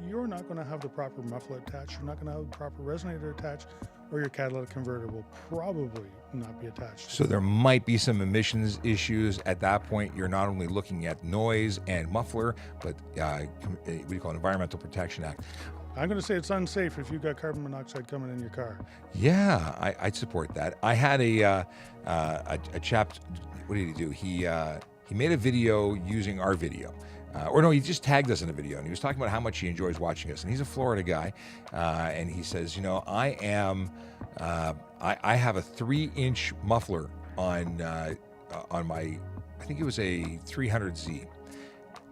you're not going to have the proper muffler attached, you're not going to have the proper resonator attached, or your catalytic converter will probably not be attached. So there might be some emissions issues at that point. You're not only looking at noise and muffler, but what do you call it, Environmental Protection Act. I'm going to say it's unsafe if you've got carbon monoxide coming in your car. Yeah, I'd support that. I had a chap. What did he do? He made a video using our video. He just tagged us in a video, and he was talking about how much he enjoys watching us. And he's a Florida guy, and he says, I have a 3-inch muffler on on my, I think it was a 300Z,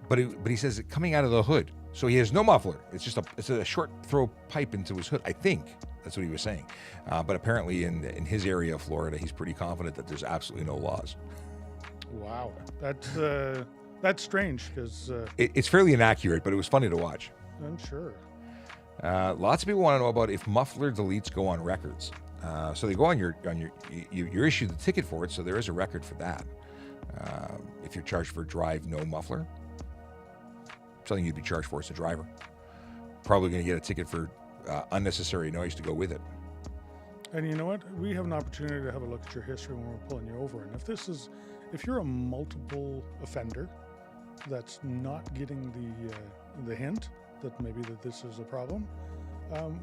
but he says it coming out of the hood, so he has no muffler. It's a short throw pipe into his hood. I think that's what he was saying, but apparently in his area of Florida, he's pretty confident that there's absolutely no laws. Wow, that's strange because It's fairly inaccurate, but it was funny to watch. I'm sure. Lots of people want to know about if muffler deletes go on records. So they go on you're issued the ticket for it, so there is a record for that. If you're charged for drive no muffler, something you'd be charged for as a driver. Probably going to get a ticket for unnecessary noise to go with it. And you know what? We have an opportunity to have a look at your history when we're pulling you over. And if you're a multiple offender that's not getting the hint that maybe that this is a problem,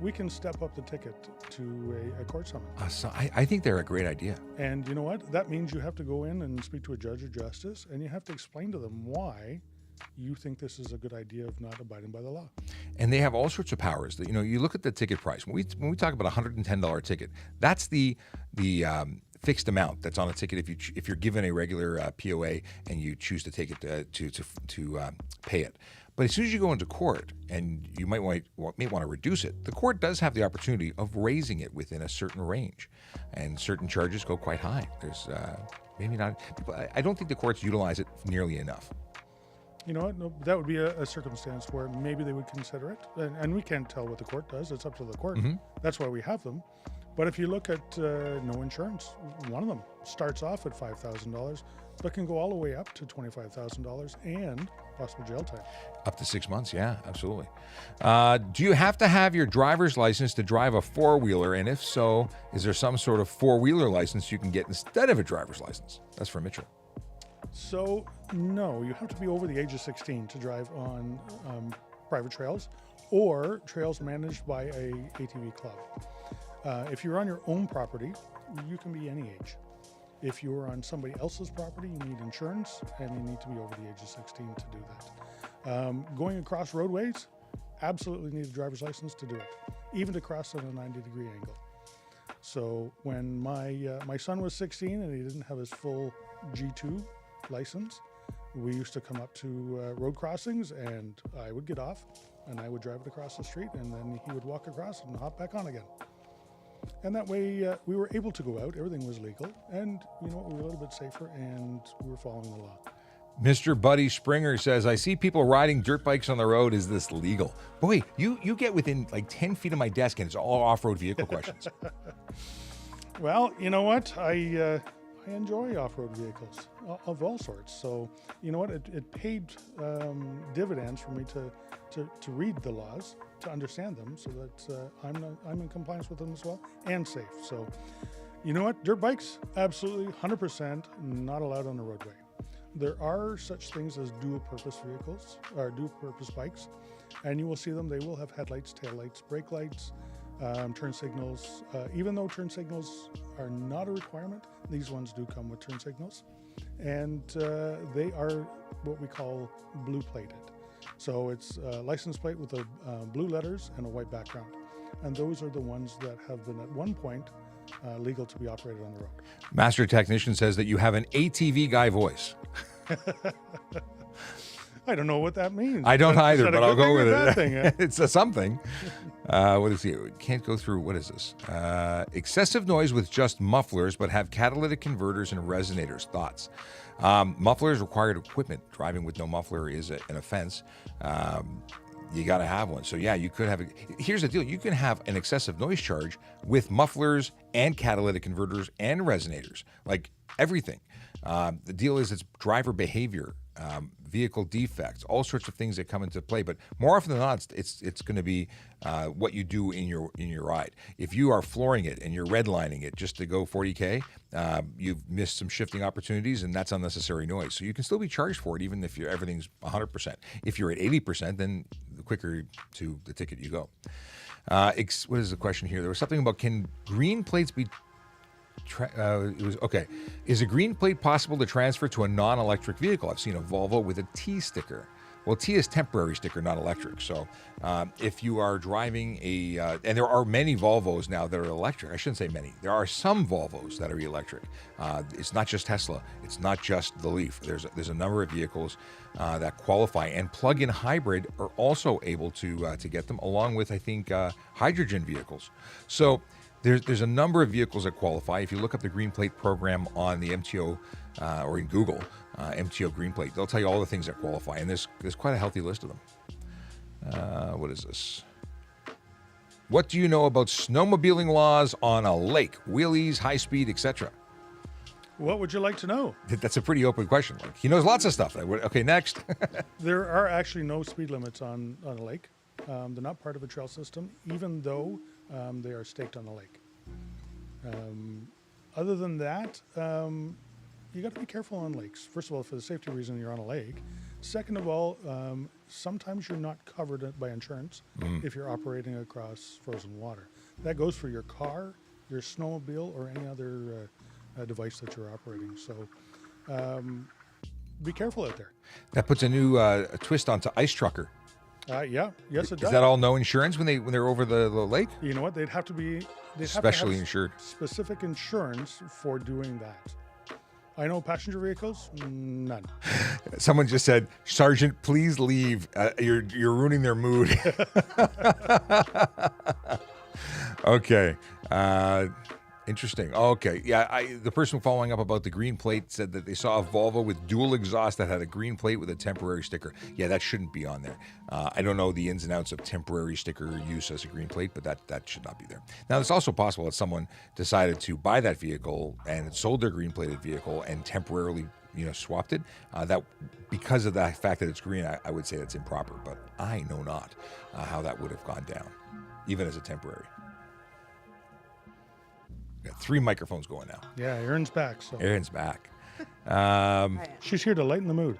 we can step up the ticket to a court summons. So I think they're a great idea. And you know what? That means you have to go in and speak to a judge or justice, and you have to explain to them why you think this is a good idea of not abiding by the law. And they have all sorts of powers. That, you look at the ticket price. When we talk about a $110 ticket, that's the fixed amount that's on a ticket if you're given a regular POA and you choose to take it to pay it. But as soon as you go into court and you may want to reduce it, the court does have the opportunity of raising it within a certain range, and certain charges go quite high. There's maybe not. I don't think the courts utilize it nearly enough. You know what? No, that would be a circumstance where maybe they would consider it. And we can't tell what the court does. It's up to the court. Mm-hmm. That's why we have them. But if you look at no insurance, one of them starts off at $5,000, but can go all the way up to $25,000 and possible jail time. Up to 6 months, yeah, absolutely. Do you have to have your driver's license to drive a four-wheeler? And if so, is there some sort of four-wheeler license you can get instead of a driver's license? That's from Mitchell. So, no, you have to be over the age of 16 to drive on private trails or trails managed by a ATV club. If you're on your own property, you can be any age. If you're on somebody else's property, you need insurance and you need to be over the age of 16 to do that. Going across roadways, absolutely need a driver's license to do it, even to cross at a 90-degree angle. So when my son was 16 and he didn't have his full G2 license, we used to come up to road crossings and I would get off and I would drive it across the street and then he would walk across and hop back on again. And that way we were able to go out, everything was legal, and we were a little bit safer and we were following the law. Mr. Buddy Springer says, I see people riding dirt bikes on the road. Is this legal? Boy, you get within like 10 feet of my desk and it's all off-road vehicle questions. Well, you know what? I enjoy off-road vehicles of all sorts. So, you know what? It paid dividends for me to read the laws, to understand them, so that I'm in compliance with them as well and safe. So, you know what? Dirt bikes, absolutely 100% not allowed on the roadway. There are such things as dual-purpose vehicles or dual-purpose bikes, and you will see them. They will have headlights, taillights, brake lights, turn signals. Even though turn signals are not a requirement, these ones do come with turn signals, and they are what we call blue-plated. So it's a license plate with the blue letters and a white background, and those are the ones that have been at one point legal to be operated on the road. Master Technician says that you have an ATV guy voice. I don't know what that means. I don't either, but I'll go with it. Thing, eh? It's a something. What is it? Can't go through. What is this? Excessive noise with just mufflers, but have catalytic converters and resonators. Thoughts? Mufflers required equipment. Driving with no muffler is an offense. You got to have one. So yeah, you could have. Here's the deal: you can have an excessive noise charge with mufflers and catalytic converters and resonators, like everything. The deal is it's driver behavior, vehicle defects, all sorts of things that come into play. But more often than not, it's going to be what you do in your ride. If you are flooring it and you're redlining it just to go 40K, you've missed some shifting opportunities, and that's unnecessary noise. So you can still be charged for it, even if everything's 100%. If you're at 80%, then the quicker to the ticket you go. What is the question here? There was something about, can green plates be it was okay. Is a green plate possible to transfer to a non-electric vehicle? I've seen a Volvo with a T sticker. Well, T is temporary sticker, not electric. So if you are driving and there are many Volvos now that are electric. I shouldn't say many. There are some Volvos that are electric. It's not just Tesla. It's not just the Leaf. There's a number of vehicles that qualify, and plug-in hybrid are also able to get them, along with, I think, hydrogen vehicles. So there's a number of vehicles that qualify. If you look up the Green Plate program on the MTO or in Google, MTO Green Plate, they'll tell you all the things that qualify, and there's quite a healthy list of them. What is this? What do you know about snowmobiling laws on a lake? Wheelies, high speed, etc. What would you like to know? That's a pretty open question. Like, he knows lots of stuff. Okay, next. There are actually no speed limits on a lake. They're not part of a trail system, even though they are staked on the lake. Other than that, you got to be careful on lakes. First of all, for the safety reason, you're on a lake. Second of all, sometimes you're not covered by insurance if you're operating across frozen water. That goes for your car, your snowmobile, or any other device that you're operating. So be careful out there. That puts a new twist onto ice trucker. Yeah, yes, it does. Is that all no insurance when they're over the lake? You know what? They'd have to Specially have insured. Specific insurance for doing that. I know passenger vehicles, none. Someone just said, "Sergeant, please leave. You're ruining their mood." Okay. Interesting. Okay. Yeah, the person following up about the green plate said that they saw a Volvo with dual exhaust that had a green plate with a temporary sticker. Yeah, that shouldn't be on there. I don't know the ins and outs of temporary sticker use as a green plate, but that should not be there. Now, it's also possible that someone decided to buy that vehicle and sold their green plated vehicle and temporarily, swapped it. That because of the fact that it's green, I would say that's improper, but I know not how that would have gone down, even as a temporary. Got 3 microphones going now. Yeah, Erin's back. So Erin's back. She's here to lighten the mood.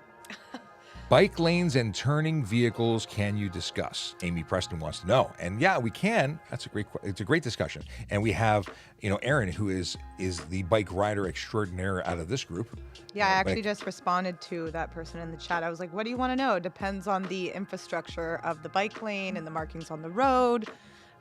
Bike lanes and turning vehicles, can you discuss? Amy Preston wants to know. And yeah, we can. It's a great discussion. And we have, Erin, who is the bike rider extraordinaire out of this group. Yeah, I actually just responded to that person in the chat. I was like, what do you want to know? Depends on the infrastructure of the bike lane and the markings on the road.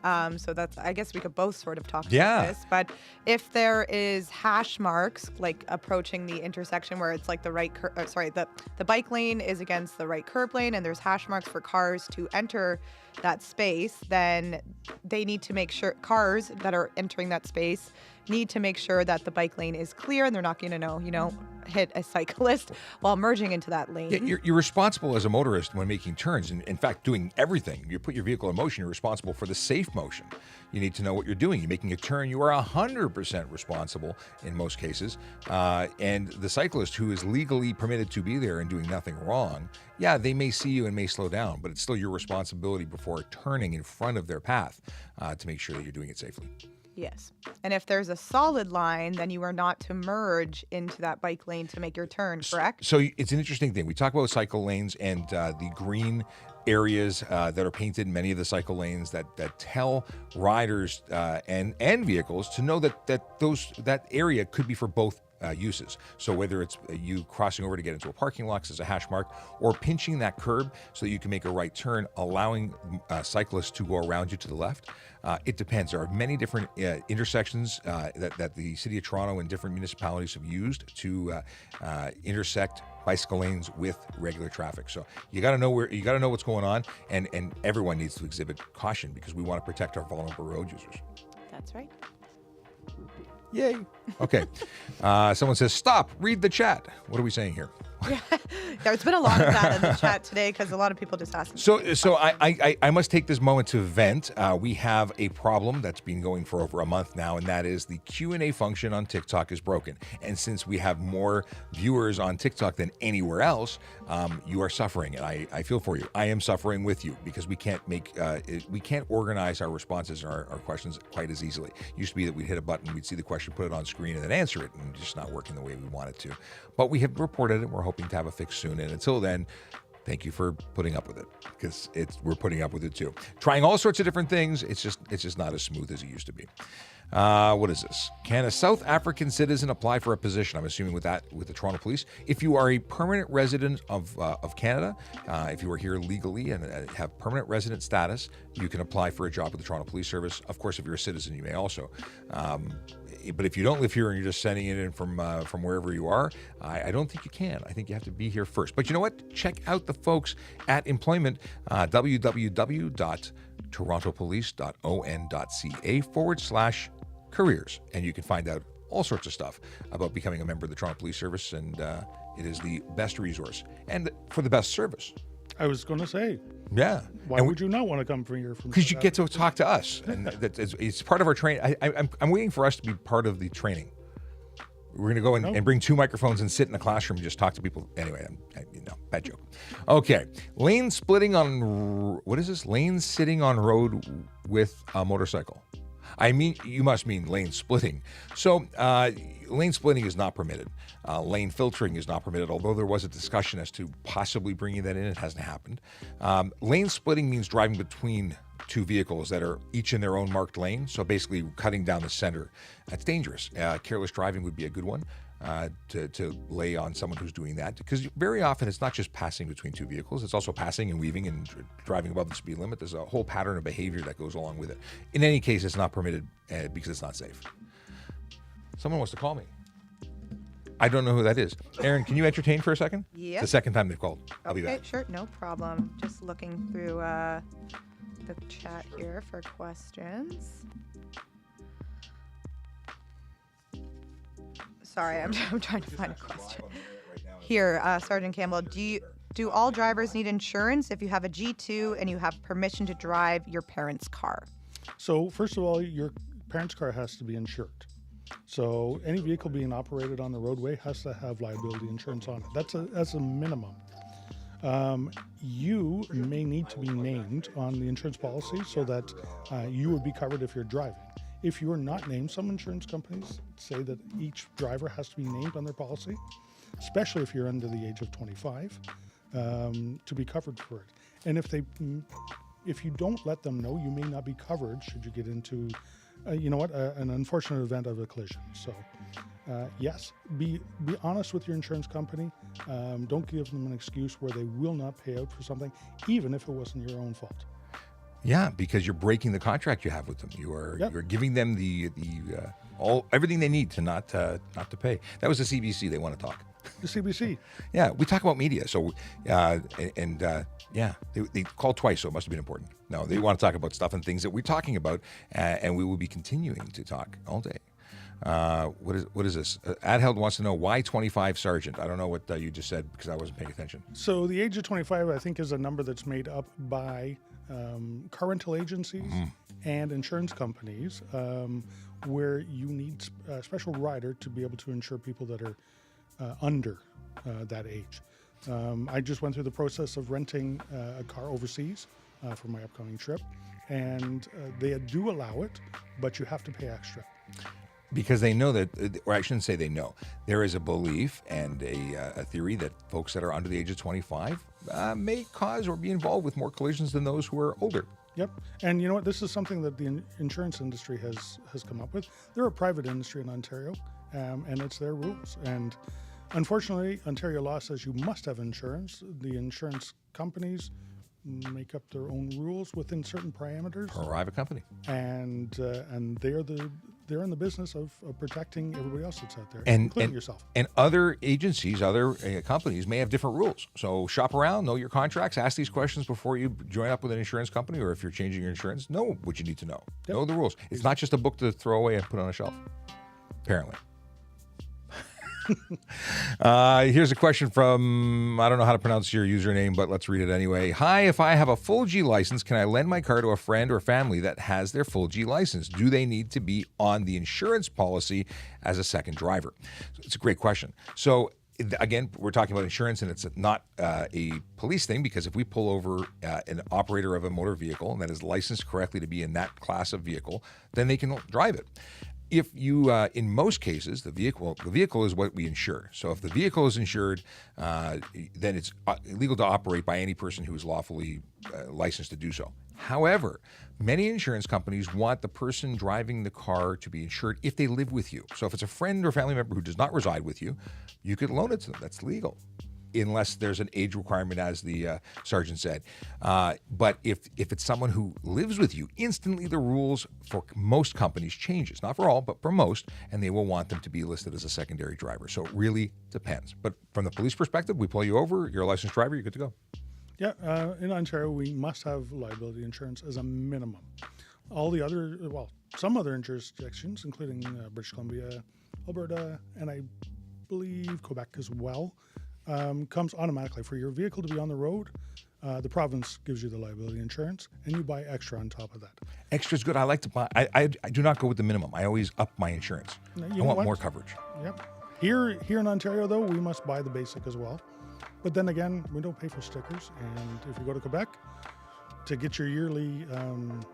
So I guess we could both sort of talk about this. But if there is hash marks, like approaching the intersection where it's like the right, the bike lane is against the right curb lane and there's hash marks for cars to enter that space, then they need to make sure cars that are entering that space need to make sure that the bike lane is clear and they're not going to, hit a cyclist while merging into that lane. Yeah, you're responsible as a motorist when making turns. And in fact, doing everything. You put your vehicle in motion, you're responsible for the safe motion. You need to know what you're doing. You're making a turn, you are 100% responsible in most cases. And the cyclist who is legally permitted to be there and doing nothing wrong, yeah, they may see you and may slow down, but it's still your responsibility before turning in front of their path to make sure that you're doing it safely. Yes. And if there's a solid line, then you are not to merge into that bike lane to make your turn, correct? So it's an interesting thing. We talk about cycle lanes and the green areas that are painted in many of the cycle lanes that tell riders and vehicles to know that area could be for both uses. So whether it's you crossing over to get into a parking lot as a hash mark, or pinching that curb so that you can make a right turn, allowing cyclists to go around you to the left. It depends. There are many different intersections that the City of Toronto and different municipalities have used to intersect bicycle lanes with regular traffic. So you got to know what's going on, and everyone needs to exhibit caution because we want to protect our vulnerable road users. That's right. Yay. Okay. Someone says, stop, read the chat. What are we saying here? Yeah, there's been a lot of that in the chat today because a lot of people just asked me. So I must take this moment to vent. We have a problem that's been going for over a month now, and that is the Q&A function on TikTok is broken. And since we have more viewers on TikTok than anywhere else, you are suffering, and I feel for you. I am suffering with you because we can't organize our responses and our questions quite as easily. It used to be that we'd hit a button, we'd see the question, put it on screen, and then answer it, and it's just not working the way we want it to. But we have reported it. We're hoping to have a fix soon. And until then, thank you for putting up with it, because we're putting up with it too. Trying all sorts of different things. It's just not as smooth as it used to be. What is this? Can a South African citizen apply for a position? I'm assuming with the Toronto Police. If you are a permanent resident of Canada, if you are here legally and have permanent resident status, you can apply for a job with the Toronto Police Service. Of course, if you're a citizen, you may also. But if you don't live here and you're just sending it in from wherever you are, I don't think you can. I think you have to be here first. But you know what? Check out the folks at employment, www.torontopolice.on.ca/careers. And you can find out all sorts of stuff about becoming a member of the Toronto Police Service. And it is the best resource and for the best service. I was going to say. Yeah. Why would you not want to come from here? Because you get to talk to us, and it's part of our training. I'm waiting for us to be part of the training. We're going to go and bring 2 microphones and sit in a classroom and just talk to people. Anyway, bad joke. Okay, lane splitting on what is this? Lane sitting on road with a motorcycle. I mean, you must mean lane splitting. So lane splitting is not permitted. Lane filtering is not permitted, although there was a discussion as to possibly bringing that in. It hasn't happened. Lane splitting means driving between 2 vehicles that are each in their own marked lane, so basically cutting down the center. That's dangerous. Careless driving would be a good one to lay on someone who's doing that, because very often it's not just passing between 2 vehicles, it's also passing and weaving and driving above the speed limit. There's a whole pattern of behavior that goes along with it. In any case, it's not permitted because it's not safe. Someone wants to call me. I don't know who that is. Aaron, can you entertain for a second? Yeah. It's the second time they've called. I'll be back. Okay, sure, no problem. Just looking through the chat here for questions. Sorry, I'm trying to find a question. Here, Sergeant Campbell, do all drivers need insurance if you have a G2 and you have permission to drive your parents' car? So first of all, your parents' car has to be insured. So any vehicle being operated on the roadway has to have liability insurance on it. That's a minimum. You may need to be named on the insurance policy so that you would be covered if you're driving. If you are not named, some insurance companies say that each driver has to be named on their policy, especially if you're under the age of 25, to be covered for it. And if you don't let them know, you may not be covered should you get into an unfortunate event of a collision. So, yes, be honest with your insurance company. Don't give them an excuse where they will not pay out for something, even if it wasn't your own fault. Yeah, because you're breaking the contract you have with them. You're giving them everything they need to not to pay. That was the CBC. They want to talk. The CBC. Yeah, we talk about media. So, they called twice, so it must have been important. No, they want to talk about stuff and things that we're talking about, and we will be continuing to talk all day. What is this? Adheld wants to know why 25 sergeant. I don't know what you just said because I wasn't paying attention. So the age of 25, I think, is a number that's made up by car rental agencies and insurance companies, where you need a special rider to be able to insure people that are under that age. I just went through the process of renting a car overseas for my upcoming trip, and they do allow it, but you have to pay extra. Because they know that, or I shouldn't say they know, there is a belief and a theory that folks that are under the age of 25 may cause or be involved with more collisions than those who are older. Yep. And you know what? This is something that the insurance industry has come up with. They're a private industry in Ontario, and it's their rules. And unfortunately, Ontario law says you must have insurance. The insurance companies make up their own rules within certain parameters. Private company. And they're in the business of protecting everybody else that's out there, including yourself. And other agencies, other companies may have different rules. So shop around, know your contracts, ask these questions before you join up with an insurance company, or if you're changing your insurance, know what you need to know. Yep. Know the rules. It's not just a book to throw away and put on a shelf, apparently. Here's a question from, I don't know how to pronounce your username, but let's read it anyway. Hi, if I have a full G license, can I lend my car to a friend or family that has their full G license? Do they need to be on the insurance policy as a second driver? It's a great question. So again, we're talking about insurance, and it's not a police thing, because if we pull over an operator of a motor vehicle that is licensed correctly to be in that class of vehicle, then they can drive it. If you, in most cases, the vehicle is what we insure. So if the vehicle is insured, then it's illegal to operate by any person who is lawfully licensed to do so. However, many insurance companies want the person driving the car to be insured if they live with you. So if it's a friend or family member who does not reside with you, you could loan it to them. That's legal, unless there's an age requirement, as the sergeant said. But if it's someone who lives with you, instantly the rules for most companies changes. Not for all, but for most, and they will want them to be listed as a secondary driver. So it really depends. But from the police perspective, we pull you over, you're a licensed driver, you're good to go. Yeah, in Ontario, we must have liability insurance as a minimum. All the other, some other jurisdictions, including British Columbia, Alberta, and I believe Quebec as well, comes automatically. For your vehicle to be on the road, the province gives you the liability insurance, and you buy extra on top of that. Extra is good. I like to buy. I do not go with the minimum. I always up my insurance. I want more coverage. Yep. Here in Ontario, though, we must buy the basic as well. But then again, we don't pay for stickers. And if you go to Quebec, to get your yearly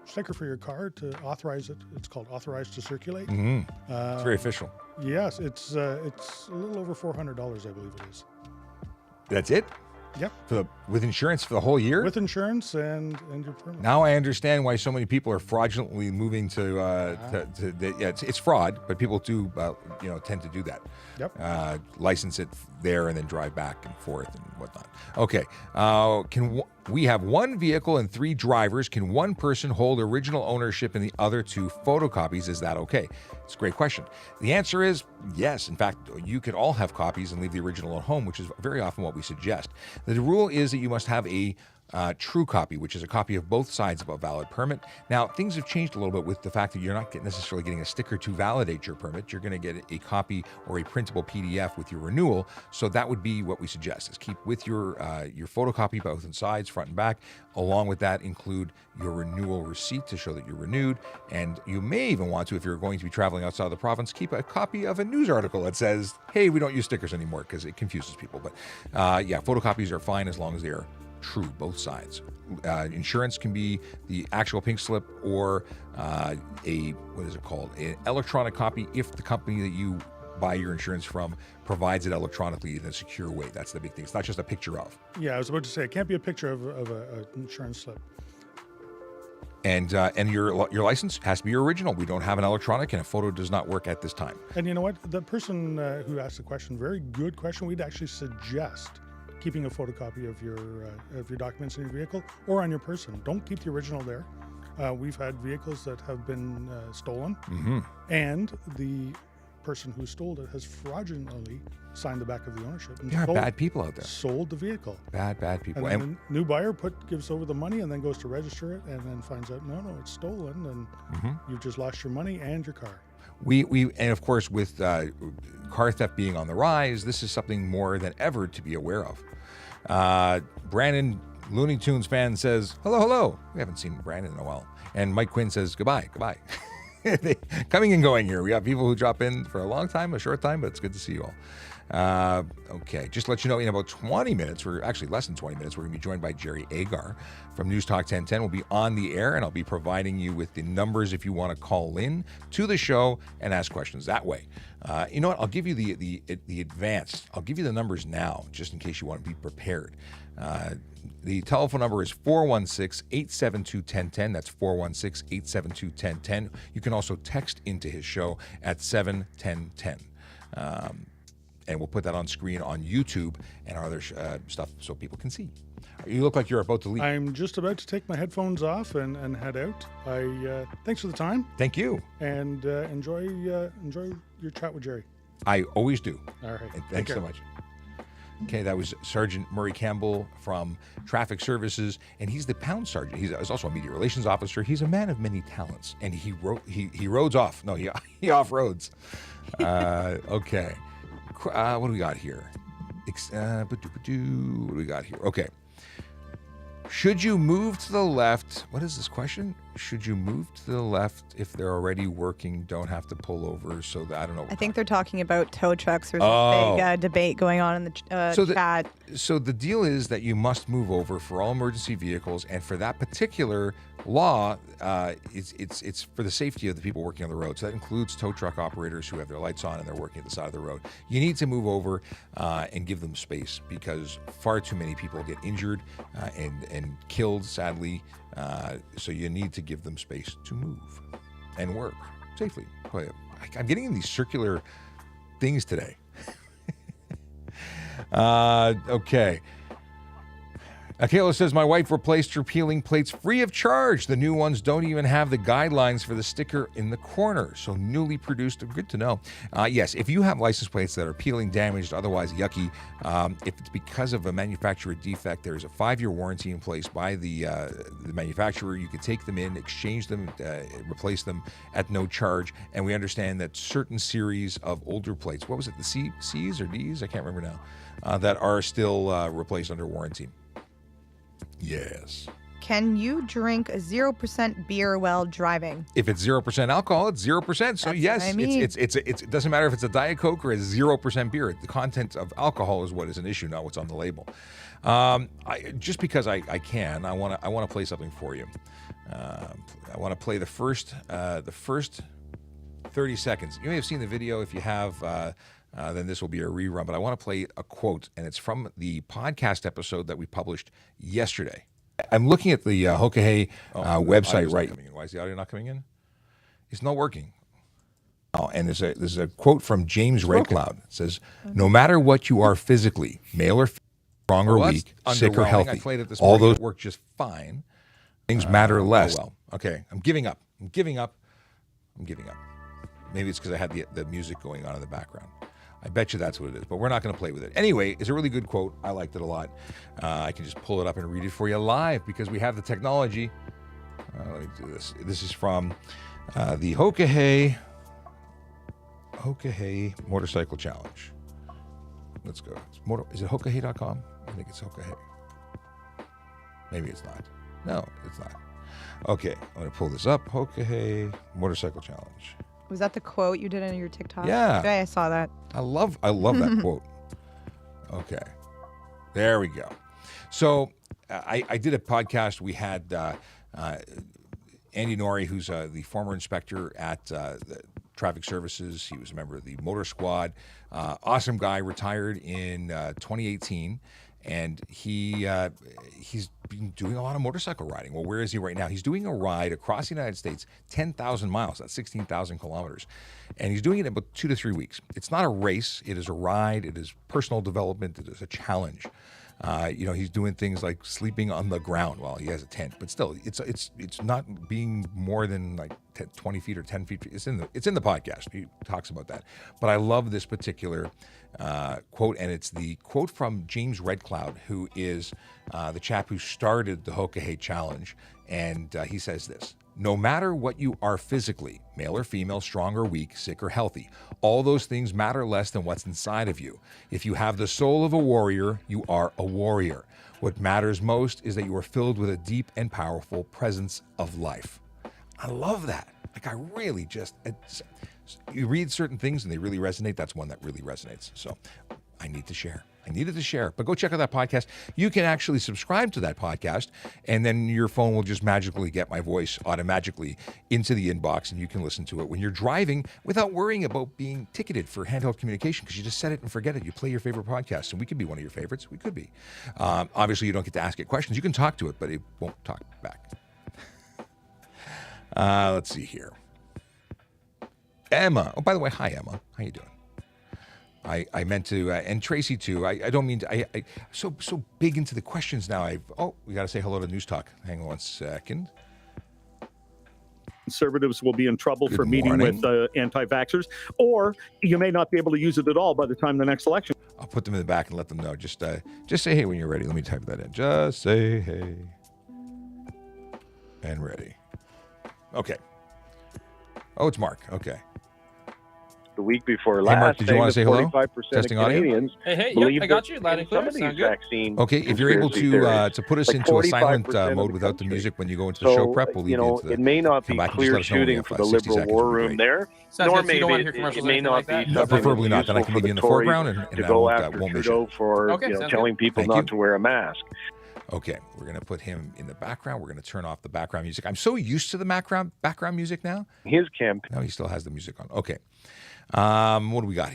sticker for your car, to authorize it, it's called Authorized to Circulate. It's very official. Yes, it's a little over $400, I believe it is. That's it? Yep. With insurance for the whole year? With insurance and your permit. Now I understand why so many people are fraudulently moving it's fraud, but people do tend to do that. Yep. License it there and then drive back and forth and whatnot. Okay. We have one vehicle and 3 drivers. Can one person hold original ownership and the other 2 photocopies? Is that okay? It's a great question. The answer is yes. In fact, you could all have copies and leave the original at home, which is very often what we suggest. The rule is that you must have a true copy, which is a copy of both sides of a valid permit. Now, things have changed a little bit with the fact that you're not necessarily getting a sticker to validate your permit. You're going to get a copy or a printable PDF with your renewal. So that would be what we suggest, is keep with your photocopy both sides, front and back. Along with that, include your renewal receipt to show that you're renewed. And you may even want to, if you're going to be traveling outside of the province, keep a copy of a news article that says, hey, we don't use stickers anymore, because it confuses people. But photocopies are fine as long as they are true, both sides. Insurance can be the actual pink slip or an electronic copy if the company that you buy your insurance from provides it electronically in a secure way. That's the big thing. It's not just a picture of. Yeah, I was about to say, it can't be a picture of an insurance slip. And your license has to be original. We don't have an electronic, and a photo does not work at this time. And you know what? The person who asked the question, very good question. We'd actually suggest keeping a photocopy of your documents in your vehicle or on your person. Don't keep the original there. We've had vehicles that have been stolen, and the person who stole it has fraudulently signed the back of the ownership. And there are bad people out there. Sold the vehicle. Bad people. And then the new buyer gives over the money and then goes to register it and then finds out, no, it's stolen, and you've just lost your money and your car. And of course, with car theft being on the rise, this is something more than ever to be aware of. Brandon, Looney Tunes fan, says, hello. We haven't seen Brandon in a while. And Mike Quinn says, goodbye. Coming and going here. We have people who drop in for a long time, a short time, but it's good to see you all. Okay, just to let you know, in about 20 minutes, we're actually less than 20 minutes, we're going to be joined by Jerry Agar from News Talk 1010. We'll be on the air, and I'll be providing you with the numbers if you want to call in to the show and ask questions that way. You know what? I'll give you the advanced. I'll give you the numbers now, just in case you want to be prepared. The telephone number is 416-872-1010. That's 416-872-1010. You can also text into his show at 71010. And we'll put that on screen on YouTube and our other stuff so people can see. You look like you're about to leave. I'm just about to take my headphones off and head out. Thanks for the time. Thank you. And enjoy your chat with Jerry. I always do. All right. And thanks so much. Okay, that was Sergeant Murray Campbell from Traffic Services, and he's the Pound Sergeant. He's also a media relations officer. He's a man of many talents, and he roads off. No, he off-roads. Okay. What do we got here? What do we got here? Okay. Should you move to the left? What is this question? Should you move to the left if they're already working, don't have to pull over? So that, I don't know. I think they're talking about tow trucks. There's a big debate going on in the chat. So the deal is that you must move over for all emergency vehicles, and for that particular law, it's for the safety of the people working on the road. So that includes tow truck operators who have their lights on and they're working at the side of the road. You need to move over and give them space, because far too many people get injured and killed, sadly, So you need to give them space to move and work safely. Boy, I'm getting in these circular things today. Okay. Kayla says, my wife replaced her peeling plates free of charge. The new ones don't even have the guidelines for the sticker in the corner. So newly produced, good to know. Yes, if you have license plates that are peeling, damaged, otherwise yucky, if it's because of a manufacturer defect, there's a 5-year warranty in place by the manufacturer. You can take them in, exchange them, replace them at no charge. And we understand that certain series of older plates, what was it, the C's or D's? I can't remember now, that are still replaced under warranty. Yes. Can you drink 0% beer while driving? If it's 0% alcohol, it's 0%. So That's yes, what I mean. it doesn't matter if it's a Diet Coke or a 0% beer. The content of alcohol is what is an issue, not what's on the label. Just because I can, I want to play something for you. I want to play the first 30 seconds. You may have seen the video. If you have, then this will be a rerun. But I want to play a quote, and it's from the podcast episode that we published yesterday. I'm looking at the Hokahay website right. Why is the audio not coming in? It's not working. Oh, and there's a quote from James Redcloud. It says, "No matter what you are physically, male or female, strong or weak, sick or healthy, I played it this all those work just fine. Things matter less." Okay, I'm giving up. Maybe it's because I had the music going on in the background. I bet you that's what it is, but we're not going to play with it. Anyway, it's a really good quote. I liked it a lot. I can just pull it up and read it for you live because we have the technology. Let me do this. This is from the Hokahay Motorcycle Challenge. Let's go. Is it Hokahay.com? I think it's Hokahay. Maybe it's not. No, it's not. Okay, I'm going to pull this up. Hokahay Motorcycle Challenge. Was that the quote you did on your TikTok? Yeah. I saw that. I love that quote. Okay. There we go. So I did a podcast. We had Andy Norrie, who's the former inspector at the Traffic Services. He was a member of the Motor Squad. Awesome guy, retired in 2018. And he's been doing a lot of motorcycle riding. Well, where is he right now? He's doing a ride across the United States, 10,000 miles. That's 16,000 kilometers. And he's doing it in about 2 to 3 weeks. It's not a race. It is a ride. It is personal development. It is a challenge. He's doing things like sleeping on the ground while he has a tent. But still, it's not being more than like 20 feet or 10 feet. It's in the podcast. He talks about that. But I love this particular quote, and it's the quote from James Redcloud, who is the chap who started the Hokahay Challenge. And he says this: "No matter what you are physically, male or female, strong or weak, sick or healthy, all those things matter less than what's inside of you. If you have the soul of a warrior, you are a warrior. What matters most is that you are filled with a deep and powerful presence of life." I love that. Like, I really you read certain things and they really resonate. That's one that really resonates. So I needed to share. But go check out that podcast. You can actually subscribe to that podcast, and then your phone will just magically get my voice automatically into the inbox, and you can listen to it when you're driving without worrying about being ticketed for handheld communication, because you just set it and forget it. You play your favorite podcast, and we could be one of your favorites. We could be. Obviously, you don't get to ask it questions. You can talk to it, but it won't talk back. Let's see here. Emma. Oh, by the way, hi, Emma. How you doing? I meant to, and Tracy too. I don't mean to. I so big into the questions now. We got to say hello to News Talk. Hang on 1 second. Conservatives will be in trouble for meeting with anti-vaxxers, or you may not be able to use it at all by the time the next election. I'll put them in the back and let them know. Just say hey when you're ready. Let me type that in. Just say hey and ready. Okay. Oh, it's Mark. Okay. The week before Hey, Mark, last, did you want to say hello? 45% Testing of audio? Canadians Hey, believe I got you that loud in and clear. some of Sound these good. vaccine Okay, if you're able conspiracy theories, to put us like into a silent 45% mode of without the country. music when you go into the show prep, we'll leave you into the, it may not come be back and just clear let us know when we shooting have for 5, the 60 liberal seconds war would be room great. there, Sounds nor good. So you don't want maybe to hear commercials it or may anything not like be that? No, something preferably not. Then I useful can leave you in the for Tories foreground and to I go won't, after won't miss Trudeau you. for Okay, sounds telling people Thank not you. to wear a mask. Okay, we're going to put him in the background. We're going to turn off the background music. I'm so used to the background music now. His campaign. No, he still has the music on. Okay. What do we got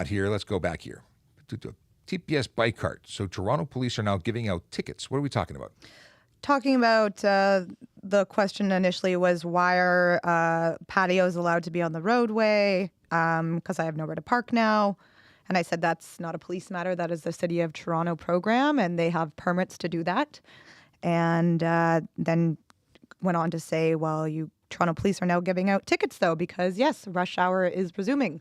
here? Let's go back here. TPS bike cart. So Toronto police are now giving out tickets. What are we talking about? talking about the question initially was why are patios allowed to be on the roadway? Because I have nowhere to park now. And I said that's not a police matter. That is the City of Toronto program, and they have permits to do that. And then went on to say, well, Toronto police are now giving out tickets, though, because, yes, rush hour is resuming.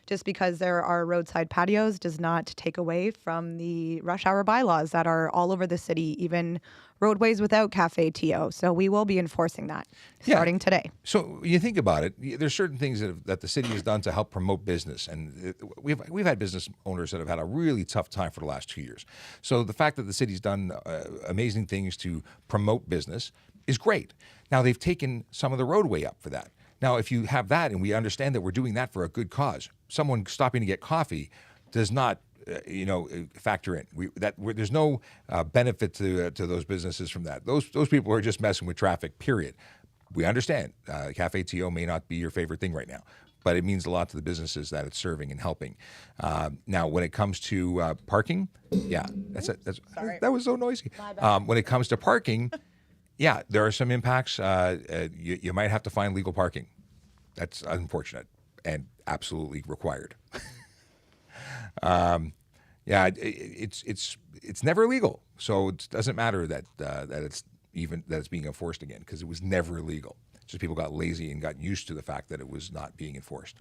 Just because there are roadside patios does not take away from the rush hour bylaws that are all over the city, even roadways without Cafe TO. So we will be enforcing that starting today. So you think about it, there's certain things that the city has done to help promote business. And we've had business owners that have had a really tough time for the last 2 years. So the fact that the city's done amazing things to promote business is great. Now they've taken some of the roadway up for that. Now, if you have that, and we understand that we're doing that for a good cause, someone stopping to get coffee does not, factor in. There's no benefit to those businesses from that. Those people are just messing with traffic. Period. We understand. Cafe TO may not be your favorite thing right now, but it means a lot to the businesses that it's serving and helping. Now, when it comes to parking, that was so noisy. When it comes to parking. Yeah, there are some impacts. You might have to find legal parking. That's unfortunate and absolutely required. It's never illegal, so it doesn't matter that it's being enforced again, because it was never illegal. Just people got lazy and got used to the fact that it was not being enforced.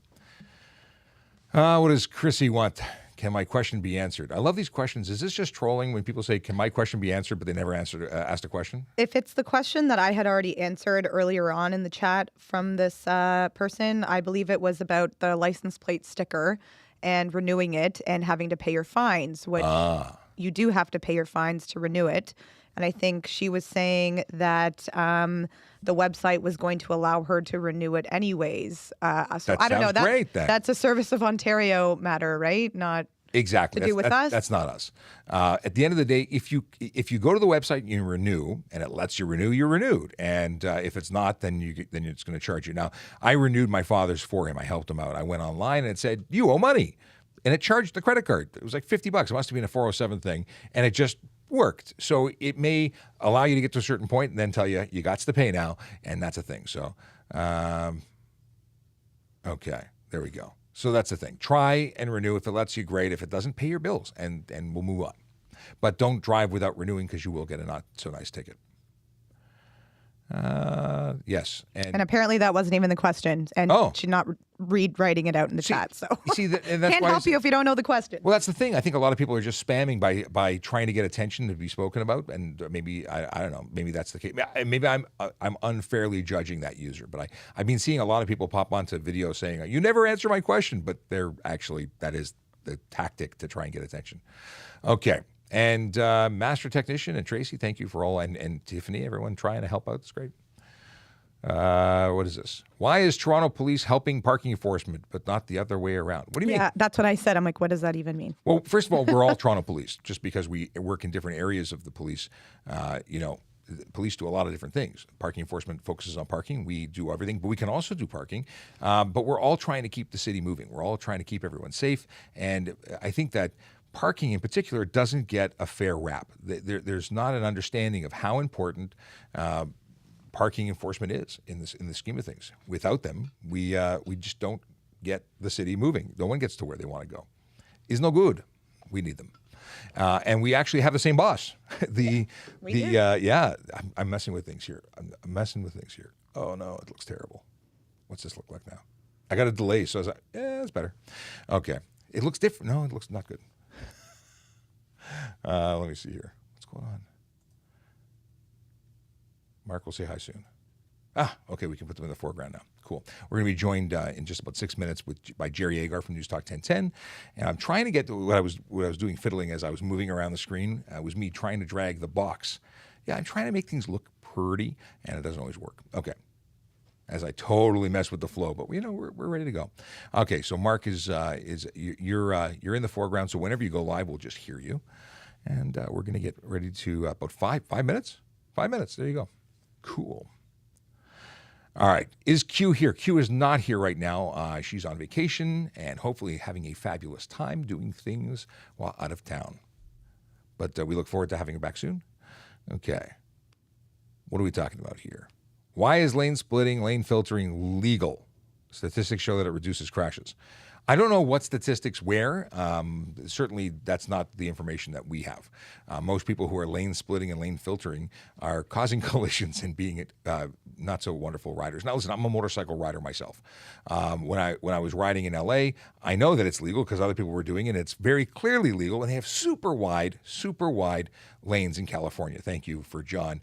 What does Chrissy want? Can my question be answered? I love these questions. Is this just trolling when people say, can my question be answered, but they never asked a question? If it's the question that I had already answered earlier on in the chat from this person, I believe it was about the license plate sticker and renewing it and having to pay your fines, which you do have to pay your fines to renew it. And I think she was saying that the website was going to allow her to renew it anyways. So I don't know. Great, then. That's a Service of Ontario matter, right? Not exactly to do with us. That's not us. At the end of the day, if you go to the website and you renew, and it lets you renew, you're renewed. And if it's not, then it's going to charge you. Now, I renewed my father's for him. I helped him out. I went online and it said, you owe money. And it charged the credit card. It was like $50. It must have been a 407 thing. And it just worked. So it may allow you to get to a certain point and then tell you got to pay now, and that's a thing. So, okay, there we go. So that's the thing. Try and renew. If it lets you, great. If it doesn't, pay your bills, and we'll move on. But don't drive without renewing, because you will get a not so nice ticket. Yes. And apparently that wasn't even the question. And she's not writing it out in the chat. So and that's can't help you if you don't know the question. Well, that's the thing. I think a lot of people are just spamming by trying to get attention to be spoken about. And maybe, I don't know, maybe that's the case. Maybe I'm unfairly judging that user. But I've been seeing a lot of people pop onto videos saying, you never answer my question. But they're actually, that is the tactic to try and get attention. Okay. And Master Technician and Tracy, thank you for all, and Tiffany, everyone trying to help out. It's great. What is this? Why is Toronto Police helping parking enforcement, but not the other way around? What do you mean? Yeah, that's what I said. I'm like, what does that even mean? Well, first of all, we're all Toronto Police, just because we work in different areas of the police. The police do a lot of different things. Parking enforcement focuses on parking. We do everything, but we can also do parking. But we're all trying to keep the city moving. We're all trying to keep everyone safe. And I think that parking in particular doesn't get a fair rap. There's not an understanding of how important parking enforcement is in the scheme of things. Without them, we just don't get the city moving. No one gets to where they want to go. It's no good. We need them. And we actually have the same boss. I'm messing with things here. I'm messing with things here. Oh no, it looks terrible. What's this look like now? I got a delay, so I was like, it's better. Okay. It looks different. No, it looks not good. Let me see here. What's going on? Mark will say hi soon. Okay, we can put them in the foreground now. Cool. We're going to be joined in just about 6 minutes by Jerry Agar from News Talk 1010. And I'm trying to get to what I was doing fiddling as I was moving around the screen. Was me trying to drag the box. Yeah, I'm trying to make things look pretty, and it doesn't always work. Okay. As I totally mess with the flow, but we're ready to go. Okay, so Mark you're in the foreground, so whenever you go live, we'll just hear you, and we're going to get ready to about 5 minutes. 5 minutes. There you go. Cool. All right. Is Q here? Q is not here right now. She's on vacation and hopefully having a fabulous time doing things while out of town. But we look forward to having her back soon. Okay. What are we talking about here? Why is lane splitting, lane filtering legal? Statistics show that it reduces crashes. I don't know what statistics where. Certainly, that's not the information that we have. Most people who are lane splitting and lane filtering are causing collisions and being not so wonderful riders. Now, listen, I'm a motorcycle rider myself. When I was riding in LA, I know that it's legal because other people were doing it. It's very clearly legal, and they have super wide lanes in California. Thank you for John.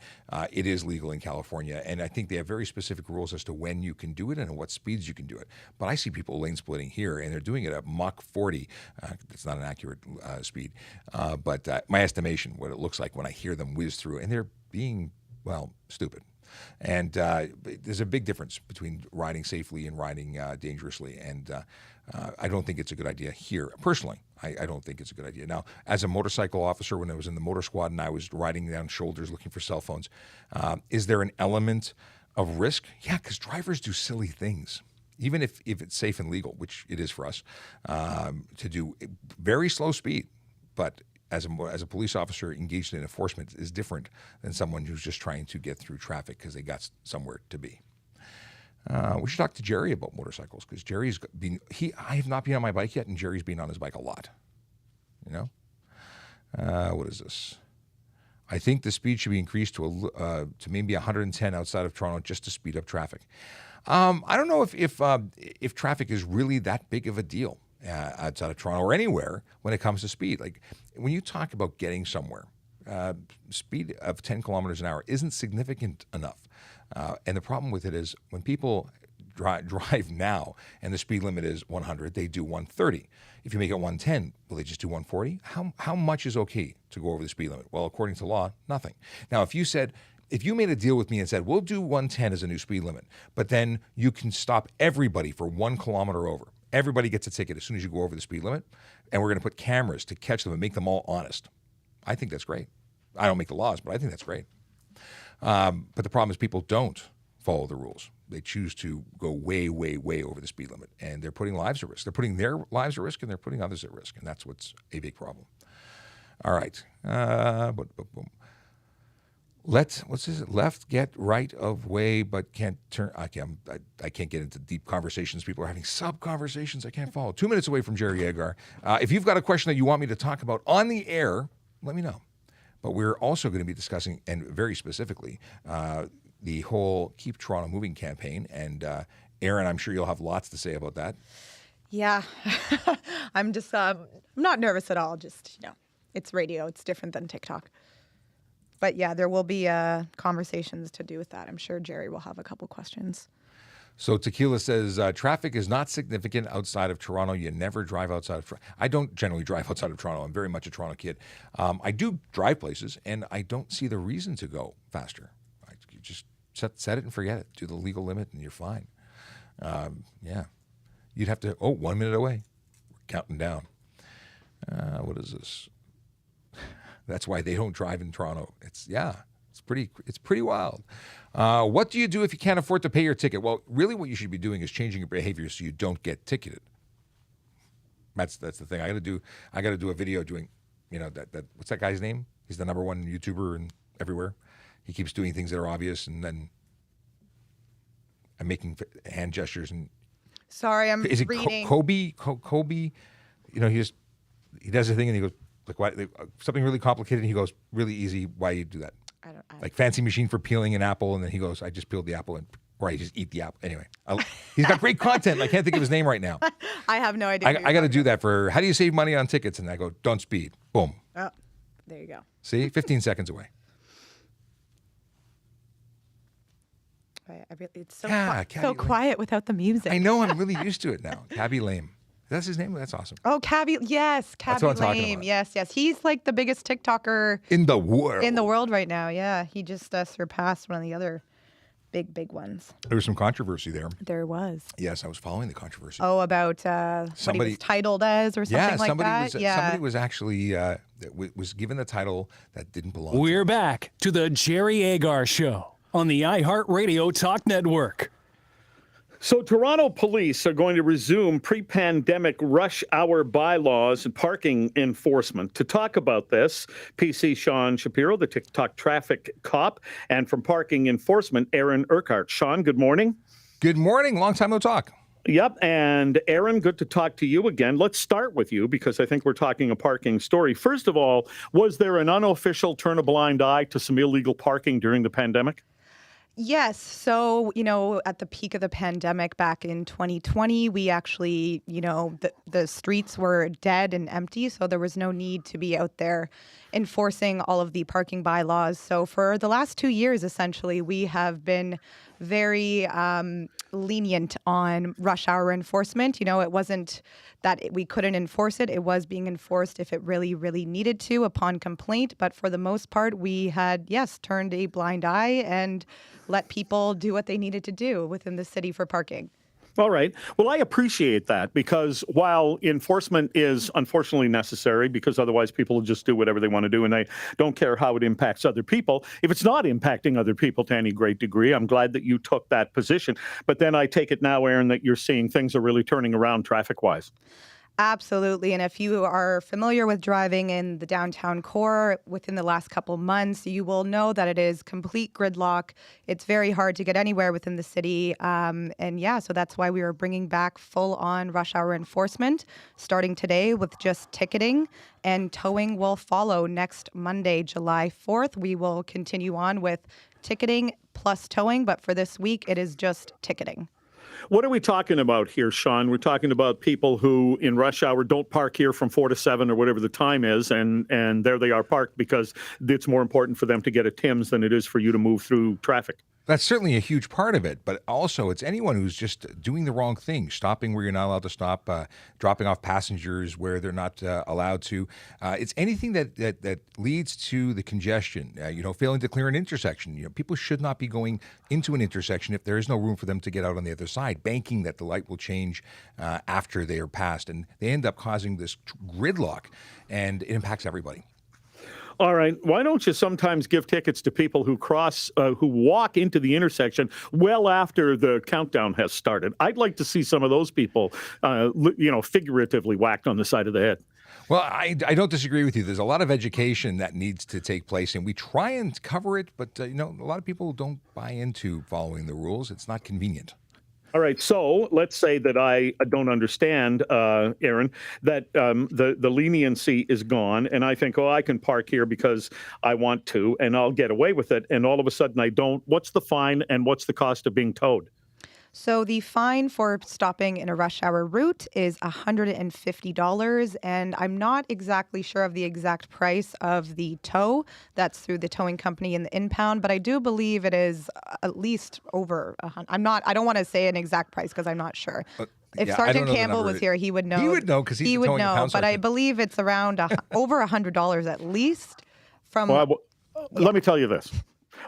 It is legal in California, and I think they have very specific rules as to when you can do it and at what speeds you can do it. But I see people lane splitting here, and they're doing it at Mach 40. It's not an accurate speed, but my estimation, what it looks like when I hear them whiz through, and they're being, well, stupid. And there's a big difference between riding safely and riding dangerously, and I don't think it's a good idea here. Personally, I don't think it's a good idea. Now, as a motorcycle officer, when I was in the motor squad and I was riding down shoulders looking for cell phones, is there an element of risk? Yeah, because drivers do silly things. Even if it's safe and legal, which it is for us, to do very slow speed, but as a police officer engaged in enforcement is different than someone who's just trying to get through traffic because they got somewhere to be. We should talk to Jerry about motorcycles because Jerry's been, I have not been on my bike yet, and Jerry's been on his bike a lot. You know? What is this? I think the speed should be increased to maybe 110 outside of Toronto just to speed up traffic. I don't know if traffic is really that big of a deal outside of Toronto or anywhere when it comes to speed. Like when you talk about getting somewhere, speed of 10 kilometers an hour isn't significant enough. And the problem with it is when people drive now and the speed limit is 100, they do 130. If you make it 110, will they just do 140? How much is okay to go over the speed limit? Well, according to law, nothing. Now, if you made a deal with me and said, we'll do 110 as a new speed limit, but then you can stop everybody for 1 kilometer over. Everybody gets a ticket as soon as you go over the speed limit, and we're going to put cameras to catch them and make them all honest. I think that's great. I don't make the laws, but I think that's great. But the problem is people don't follow the rules. They choose to go way, way, way over the speed limit, and they're putting lives at risk. They're putting their lives at risk, and they're putting others at risk, and that's what's a big problem. All right. What's this? Left get right of way, but can't turn. I can't get into deep conversations. People are having sub-conversations. I can't follow. 2 minutes away from Jerry Agar. If you've got a question that you want me to talk about on the air, let me know. But we're also going to be discussing, and very specifically, the whole Keep Toronto Moving campaign. And Aaron, I'm sure you'll have lots to say about that. Yeah. I'm just not nervous at all. Just, it's radio. It's different than TikTok. But yeah, there will be conversations to do with that. I'm sure Jerry will have a couple questions. So Tequila says, traffic is not significant outside of Toronto. You never drive outside of Toronto. I don't generally drive outside of Toronto. I'm very much a Toronto kid. I do drive places, and I don't see the reason to go faster. You just set it and forget it. Do the legal limit, and you're fine. Yeah. You'd have to, 1 minute away. We're counting down. What is this? That's why they don't drive in Toronto. It's pretty wild. What do you do if you can't afford to pay your ticket? Well, really what you should be doing is changing your behavior so you don't get ticketed. That's the thing. I got to do a video doing, that what's that guy's name? He's the number one YouTuber and everywhere. He keeps doing things that are obvious, and then I'm making hand gestures and. Sorry, I'm is it reading. Kobe? He does a thing and he goes. Like why, something really complicated, and he goes, really easy, why you do that? I don't like fancy machine for peeling an apple, and then he goes, I just peeled the apple, or I just eat the apple. Anyway, he's got great content, and I can't think of his name right now. I have no idea. I got to do that for, how do you save money on tickets? And I go, don't speed. Boom. Oh, there you go. See, 15 seconds away. It's so quiet without the music. I know, I'm really used to it now. Cabby Lame. That's his name? That's awesome. Oh, Cabby, yes, Cabby Lame. Yes. He's like the biggest TikToker in the world. In the world right now, yeah. He just surpassed one of the other big ones. There was some controversy there. There was. Yes, I was following the controversy. Oh, about what he was titled as or something like that? Somebody was actually was given the title that didn't belong to him. We're back to the Jerry Agar Show on the iHeartRadio Talk Network. So Toronto police are going to resume pre-pandemic rush hour bylaws and parking enforcement. To talk about this, PC Sean Shapiro, the TikTok traffic cop, and from parking enforcement, Aaron Urquhart. Sean, good morning. Good morning. Long time no talk. Yep. And Aaron, good to talk to you again. Let's start with you because I think we're talking a parking story. First of all, was there an unofficial turn a blind eye to some illegal parking during the pandemic? Yes. So, at the peak of the pandemic back in 2020, we actually, the streets were dead and empty. So there was no need to be out there enforcing all of the parking bylaws. So for the last 2 years, essentially, we have been very lenient on rush hour enforcement. It wasn't that we couldn't enforce it. It was being enforced if it really, really needed to upon complaint. But for the most part, we had, yes, turned a blind eye and let people do what they needed to do within the city for parking. All right. Well, I appreciate that because while enforcement is unfortunately necessary because otherwise people will just do whatever they want to do and they don't care how it impacts other people. If it's not impacting other people to any great degree, I'm glad that you took that position. But then I take it now, Aaron, that you're seeing things are really turning around traffic-wise. Absolutely. And if you are familiar with driving in the downtown core within the last couple months, you will know that it is complete gridlock. It's very hard to get anywhere within the city. So that's why we are bringing back full-on rush hour enforcement starting today with just ticketing, and towing will follow next Monday, July 4th. We will continue on with ticketing plus towing, but for this week, it is just ticketing. What are we talking about here, Sean? We're talking about people who in rush hour don't park here from 4 to 7 or whatever the time is, and there they are parked because it's more important for them to get a Tim's than it is for you to move through traffic. That's certainly a huge part of it, but also it's anyone who's just doing the wrong thing, stopping where you're not allowed to stop, dropping off passengers where they're not allowed to. It's anything that leads to the congestion, failing to clear an intersection. People should not be going into an intersection if there is no room for them to get out on the other side, banking that the light will change after they are passed. And they end up causing this gridlock, and it impacts everybody. All right. Why don't you sometimes give tickets to people who who walk into the intersection well after the countdown has started? I'd like to see some of those people, figuratively whacked on the side of the head. Well, I don't disagree with you. There's a lot of education that needs to take place, and we try and cover it, but, a lot of people don't buy into following the rules. It's not convenient. All right, so let's say that I don't understand, Aaron, that the leniency is gone, and I think, I can park here because I want to, and I'll get away with it, and all of a sudden I don't. What's the fine, and what's the cost of being towed? So the fine for stopping in a rush hour route is $150, and I'm not exactly sure of the exact price of the tow. That's through the towing company in the impound, but I do believe it is at least over $100. I don't want to say an exact price because I'm not sure. If Sergeant Campbell was here, he would know. He would know because he would know. But I believe it's around over $100 at least. Let me tell you this.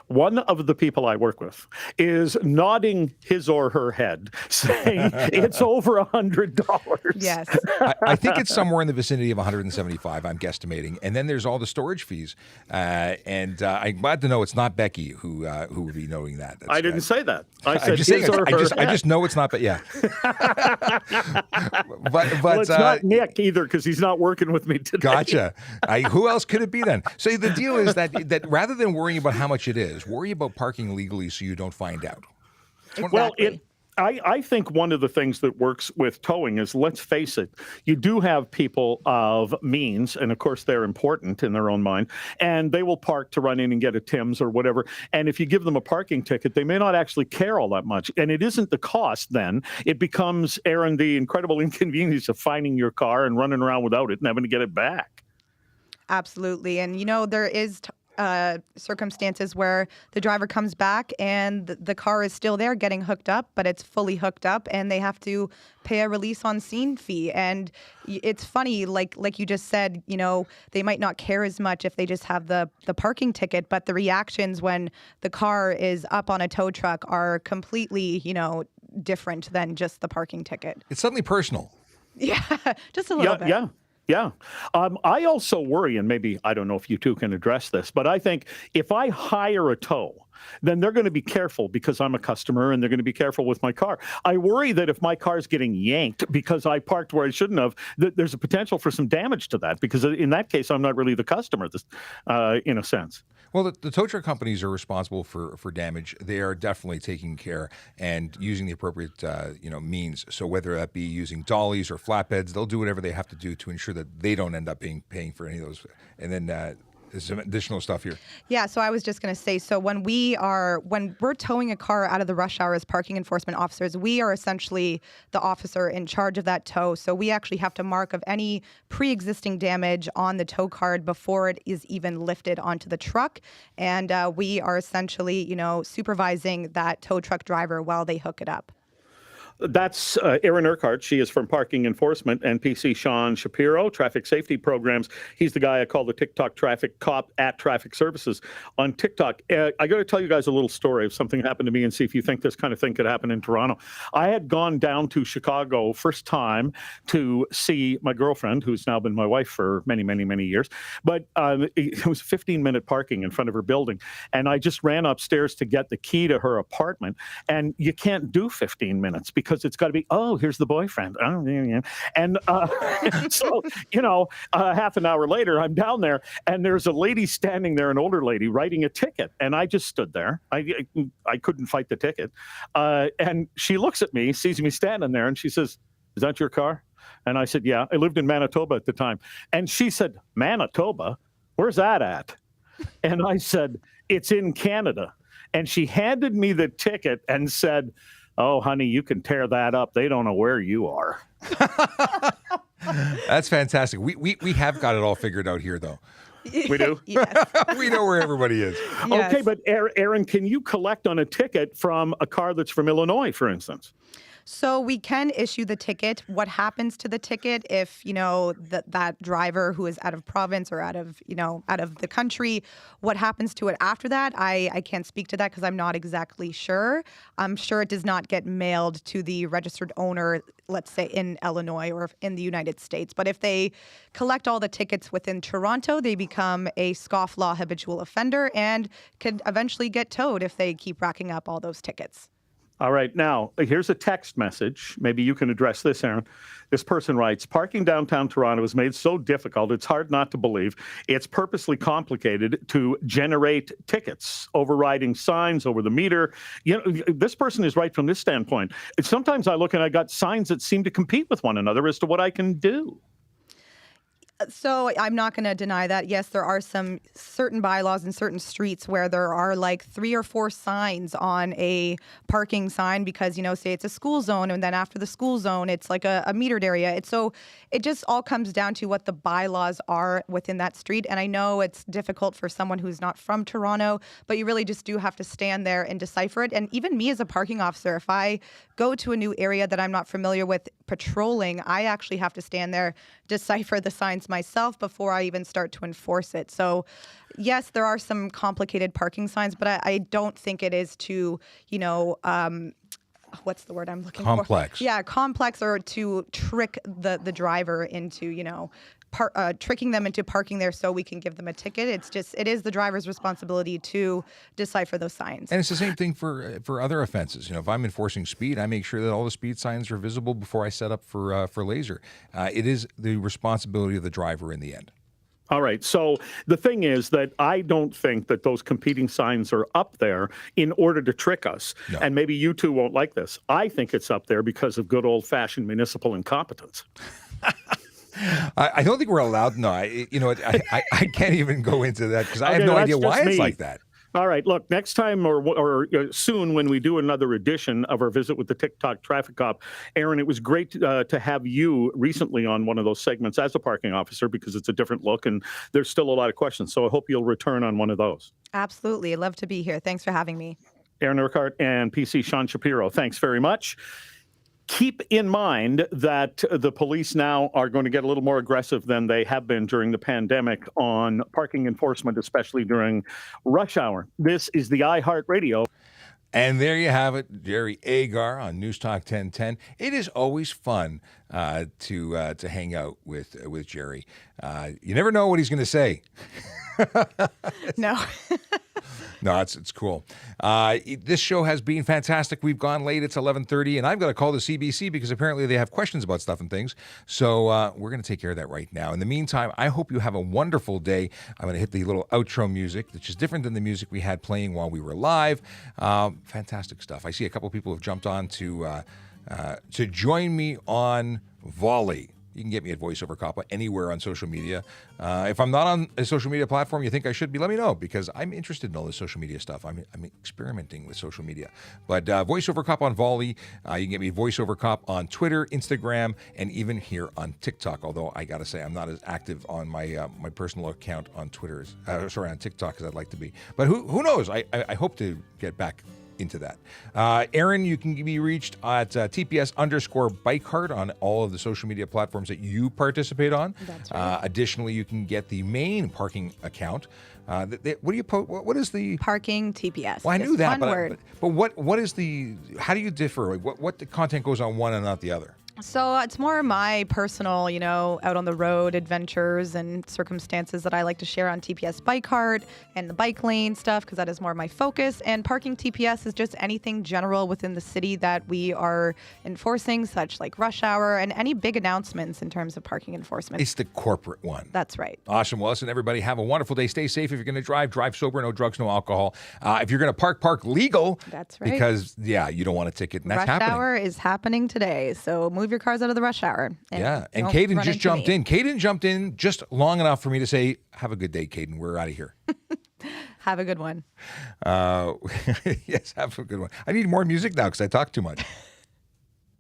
One of the people I work with is nodding his or her head, saying it's over $100. Yes. I think it's somewhere in the vicinity of 175, I'm guesstimating. And then there's all the storage fees. I'm glad to know it's not Becky who would be knowing that. I didn't say that. I said his or her head. I just know it's not, but yeah. Well, it's not Nick either because he's not working with me today. Gotcha. Who else could it be then? So the deal is that rather than worrying about how much it is, worry about parking legally so you don't find out. Exactly. I think one of the things that works with towing is, let's face it, you do have people of means, and of course they're important in their own mind, and they will park to run in and get a Tim's or whatever. And if you give them a parking ticket, they may not actually care all that much. And it isn't the cost then. It becomes, Aaron, the incredible inconvenience of finding your car and running around without it and having to get it back. Absolutely. And, there is circumstances where the driver comes back and the car is still there getting hooked up, but it's fully hooked up and they have to pay a release on scene fee. And it's funny, like you just said, they might not care as much if they just have the parking ticket, but the reactions when the car is up on a tow truck are completely, different than just the parking ticket. It's suddenly personal. Yeah, just a little bit. Yeah. I also worry, and maybe, I don't know if you two can address this, but I think if I hire a tow then they're going to be careful because I'm a customer and they're going to be careful with my car. I worry that if my car's getting yanked because I parked where I shouldn't have, that there's a potential for some damage to that, because in that case, I'm not really the customer, in a sense. Well, the tow truck companies are responsible for damage. They are definitely taking care and using the appropriate means. So whether that be using dollies or flatbeds, they'll do whatever they have to do to ensure that they don't end up paying for any of those. And then there's some additional stuff here. Yeah, so I was just going to say, so when we're towing a car out of the rush hour as parking enforcement officers, we are essentially the officer in charge of that tow. So we actually have to mark of any pre-existing damage on the tow card before it is even lifted onto the truck. And we are essentially, supervising that tow truck driver while they hook it up. That's Erin Urquhart. She is from Parking Enforcement, and PC Sean Shapiro, Traffic Safety Programs. He's the guy I call the TikTok traffic cop at Traffic Services on TikTok. I got to tell you guys a little story of something happened to me and see if you think this kind of thing could happen in Toronto. I had gone down to Chicago first time to see my girlfriend, who's now been my wife for many, many, many years. But it was 15-minute parking in front of her building. And I just ran upstairs to get the key to her apartment. And you can't do 15 minutes because it's got to be, here's the boyfriend. Oh, yeah. And so, half an hour later, I'm down there, and there's a lady standing there, an older lady, writing a ticket. And I just stood there. I couldn't fight the ticket. And she looks at me, sees me standing there, and she says, "Is that your car?" And I said, "Yeah." I lived in Manitoba at the time. And she said, "Manitoba? Where's that at?" And I said, "It's in Canada." And she handed me the ticket and said, "Oh, honey, you can tear that up. They don't know where you are." That's fantastic. We have got it all figured out here, though. We do? Yes. We know where everybody is. Yes. Okay, but Aaron, can you collect on a ticket from a car that's from Illinois, for instance? So we can issue the ticket. What happens to the ticket if, that driver who is out of province or out of the country, what happens to it after that? I can't speak to that because I'm not exactly sure. I'm sure it does not get mailed to the registered owner, let's say in Illinois or in the United States. But if they collect all the tickets within Toronto, they become a scofflaw habitual offender and could eventually get towed if they keep racking up all those tickets. All right. Now, here's a text message. Maybe you can address this, Aaron. This person writes, "Parking downtown Toronto is made so difficult, it's hard not to believe. It's purposely complicated to generate tickets, overriding signs over the meter." This person is right from this standpoint. Sometimes I look and I got signs that seem to compete with one another as to what I can do. So I'm not going to deny that. Yes, there are some certain bylaws in certain streets where there are like 3 or 4 signs on a parking sign because, say it's a school zone, and then after the school zone, it's like a metered area. So it just all comes down to what the bylaws are within that street. And I know it's difficult for someone who's not from Toronto, but you really just do have to stand there and decipher it. And even me as a parking officer, if I go to a new area that I'm not familiar with patrolling, I actually have to stand there, decipher the signs myself before I even start to enforce it. So yes, there are some complicated parking signs, but I don't think it is to, what's the word I'm looking for? Complex. Yeah, complex, or to trick the driver into, tricking them into parking there so we can give them a ticket. It is the driver's responsibility to decipher those signs. And it's the same thing for other offenses. If I'm enforcing speed, I make sure that all the speed signs are visible before I set up for laser. It is the responsibility of the driver in the end. All right. So the thing is that I don't think that those competing signs are up there in order to trick us. No. And maybe you two won't like this. I think it's up there because of good old-fashioned municipal incompetence. I don't think we're allowed. No, I can't even go into that because I have no idea why it's like that. All right. Look, next time or soon when we do another edition of our visit with the TikTok traffic cop, Aaron, it was great to have you recently on one of those segments as a parking officer because it's a different look and there's still a lot of questions. So I hope you'll return on one of those. Absolutely. I'd love to be here. Thanks for having me. Erin Urquhart and PC Sean Shapiro, thanks very much. Keep in mind that the police now are going to get a little more aggressive than they have been during the pandemic on parking enforcement, especially during rush hour. This is the iHeartRadio. And there you have it, Jerry Agar on News Talk 1010. It is always fun to hang out with Jerry. You never know what he's going to say. No. No, it's cool. This show has been fantastic. We've gone late. It's 11:30, and I've got to call the CBC because apparently they have questions about stuff and things. So we're going to take care of that right now. In the meantime, I hope you have a wonderful day. I'm going to hit the little outro music, which is different than the music we had playing while we were live. Fantastic stuff. I see a couple people have jumped on to join me on Volley. You can get me at VoiceOver Coppa anywhere on social media. If I'm not on a social media platform you think I should be, let me know because I'm interested in all this social media stuff. I'm experimenting with social media. But VoiceOver Cop on Volley. You can get me VoiceOver Cop on Twitter, Instagram, and even here on TikTok. Although I got to say I'm not as active on my my personal account on Twitter, on TikTok as I'd like to be. But who knows? I hope to get back into that. Aaron, you can be reached at TPS_Bikehard on all of the social media platforms that you participate on. That's right. Additionally, you can get the main parking account. What do you post? What is the Parking TPS. Well, I knew that, one word. but what is the? How do you differ? What the content goes on one and not the other? So it's more my personal, out on the road adventures and circumstances that I like to share on TPS Bikehard and the bike lane stuff because that is more my focus. And Parking TPS is just anything general within the city that we are enforcing, such like rush hour and any big announcements in terms of parking enforcement. It's the corporate one. That's right. Awesome. Well, listen, everybody, have a wonderful day. Stay safe. If you're going to drive sober, no drugs, no alcohol. If you're going to park legal. That's right. Because, you don't want a ticket, and that's rush happening. hour is happening today. So move your cars out of the rush hour. And don't Caden run just into jumped me. in. Caden jumped in just long enough for me to say, have a good day, Caden. We're out of here. Have a good one. Yes, have a good one. I need more music now because I talk too much.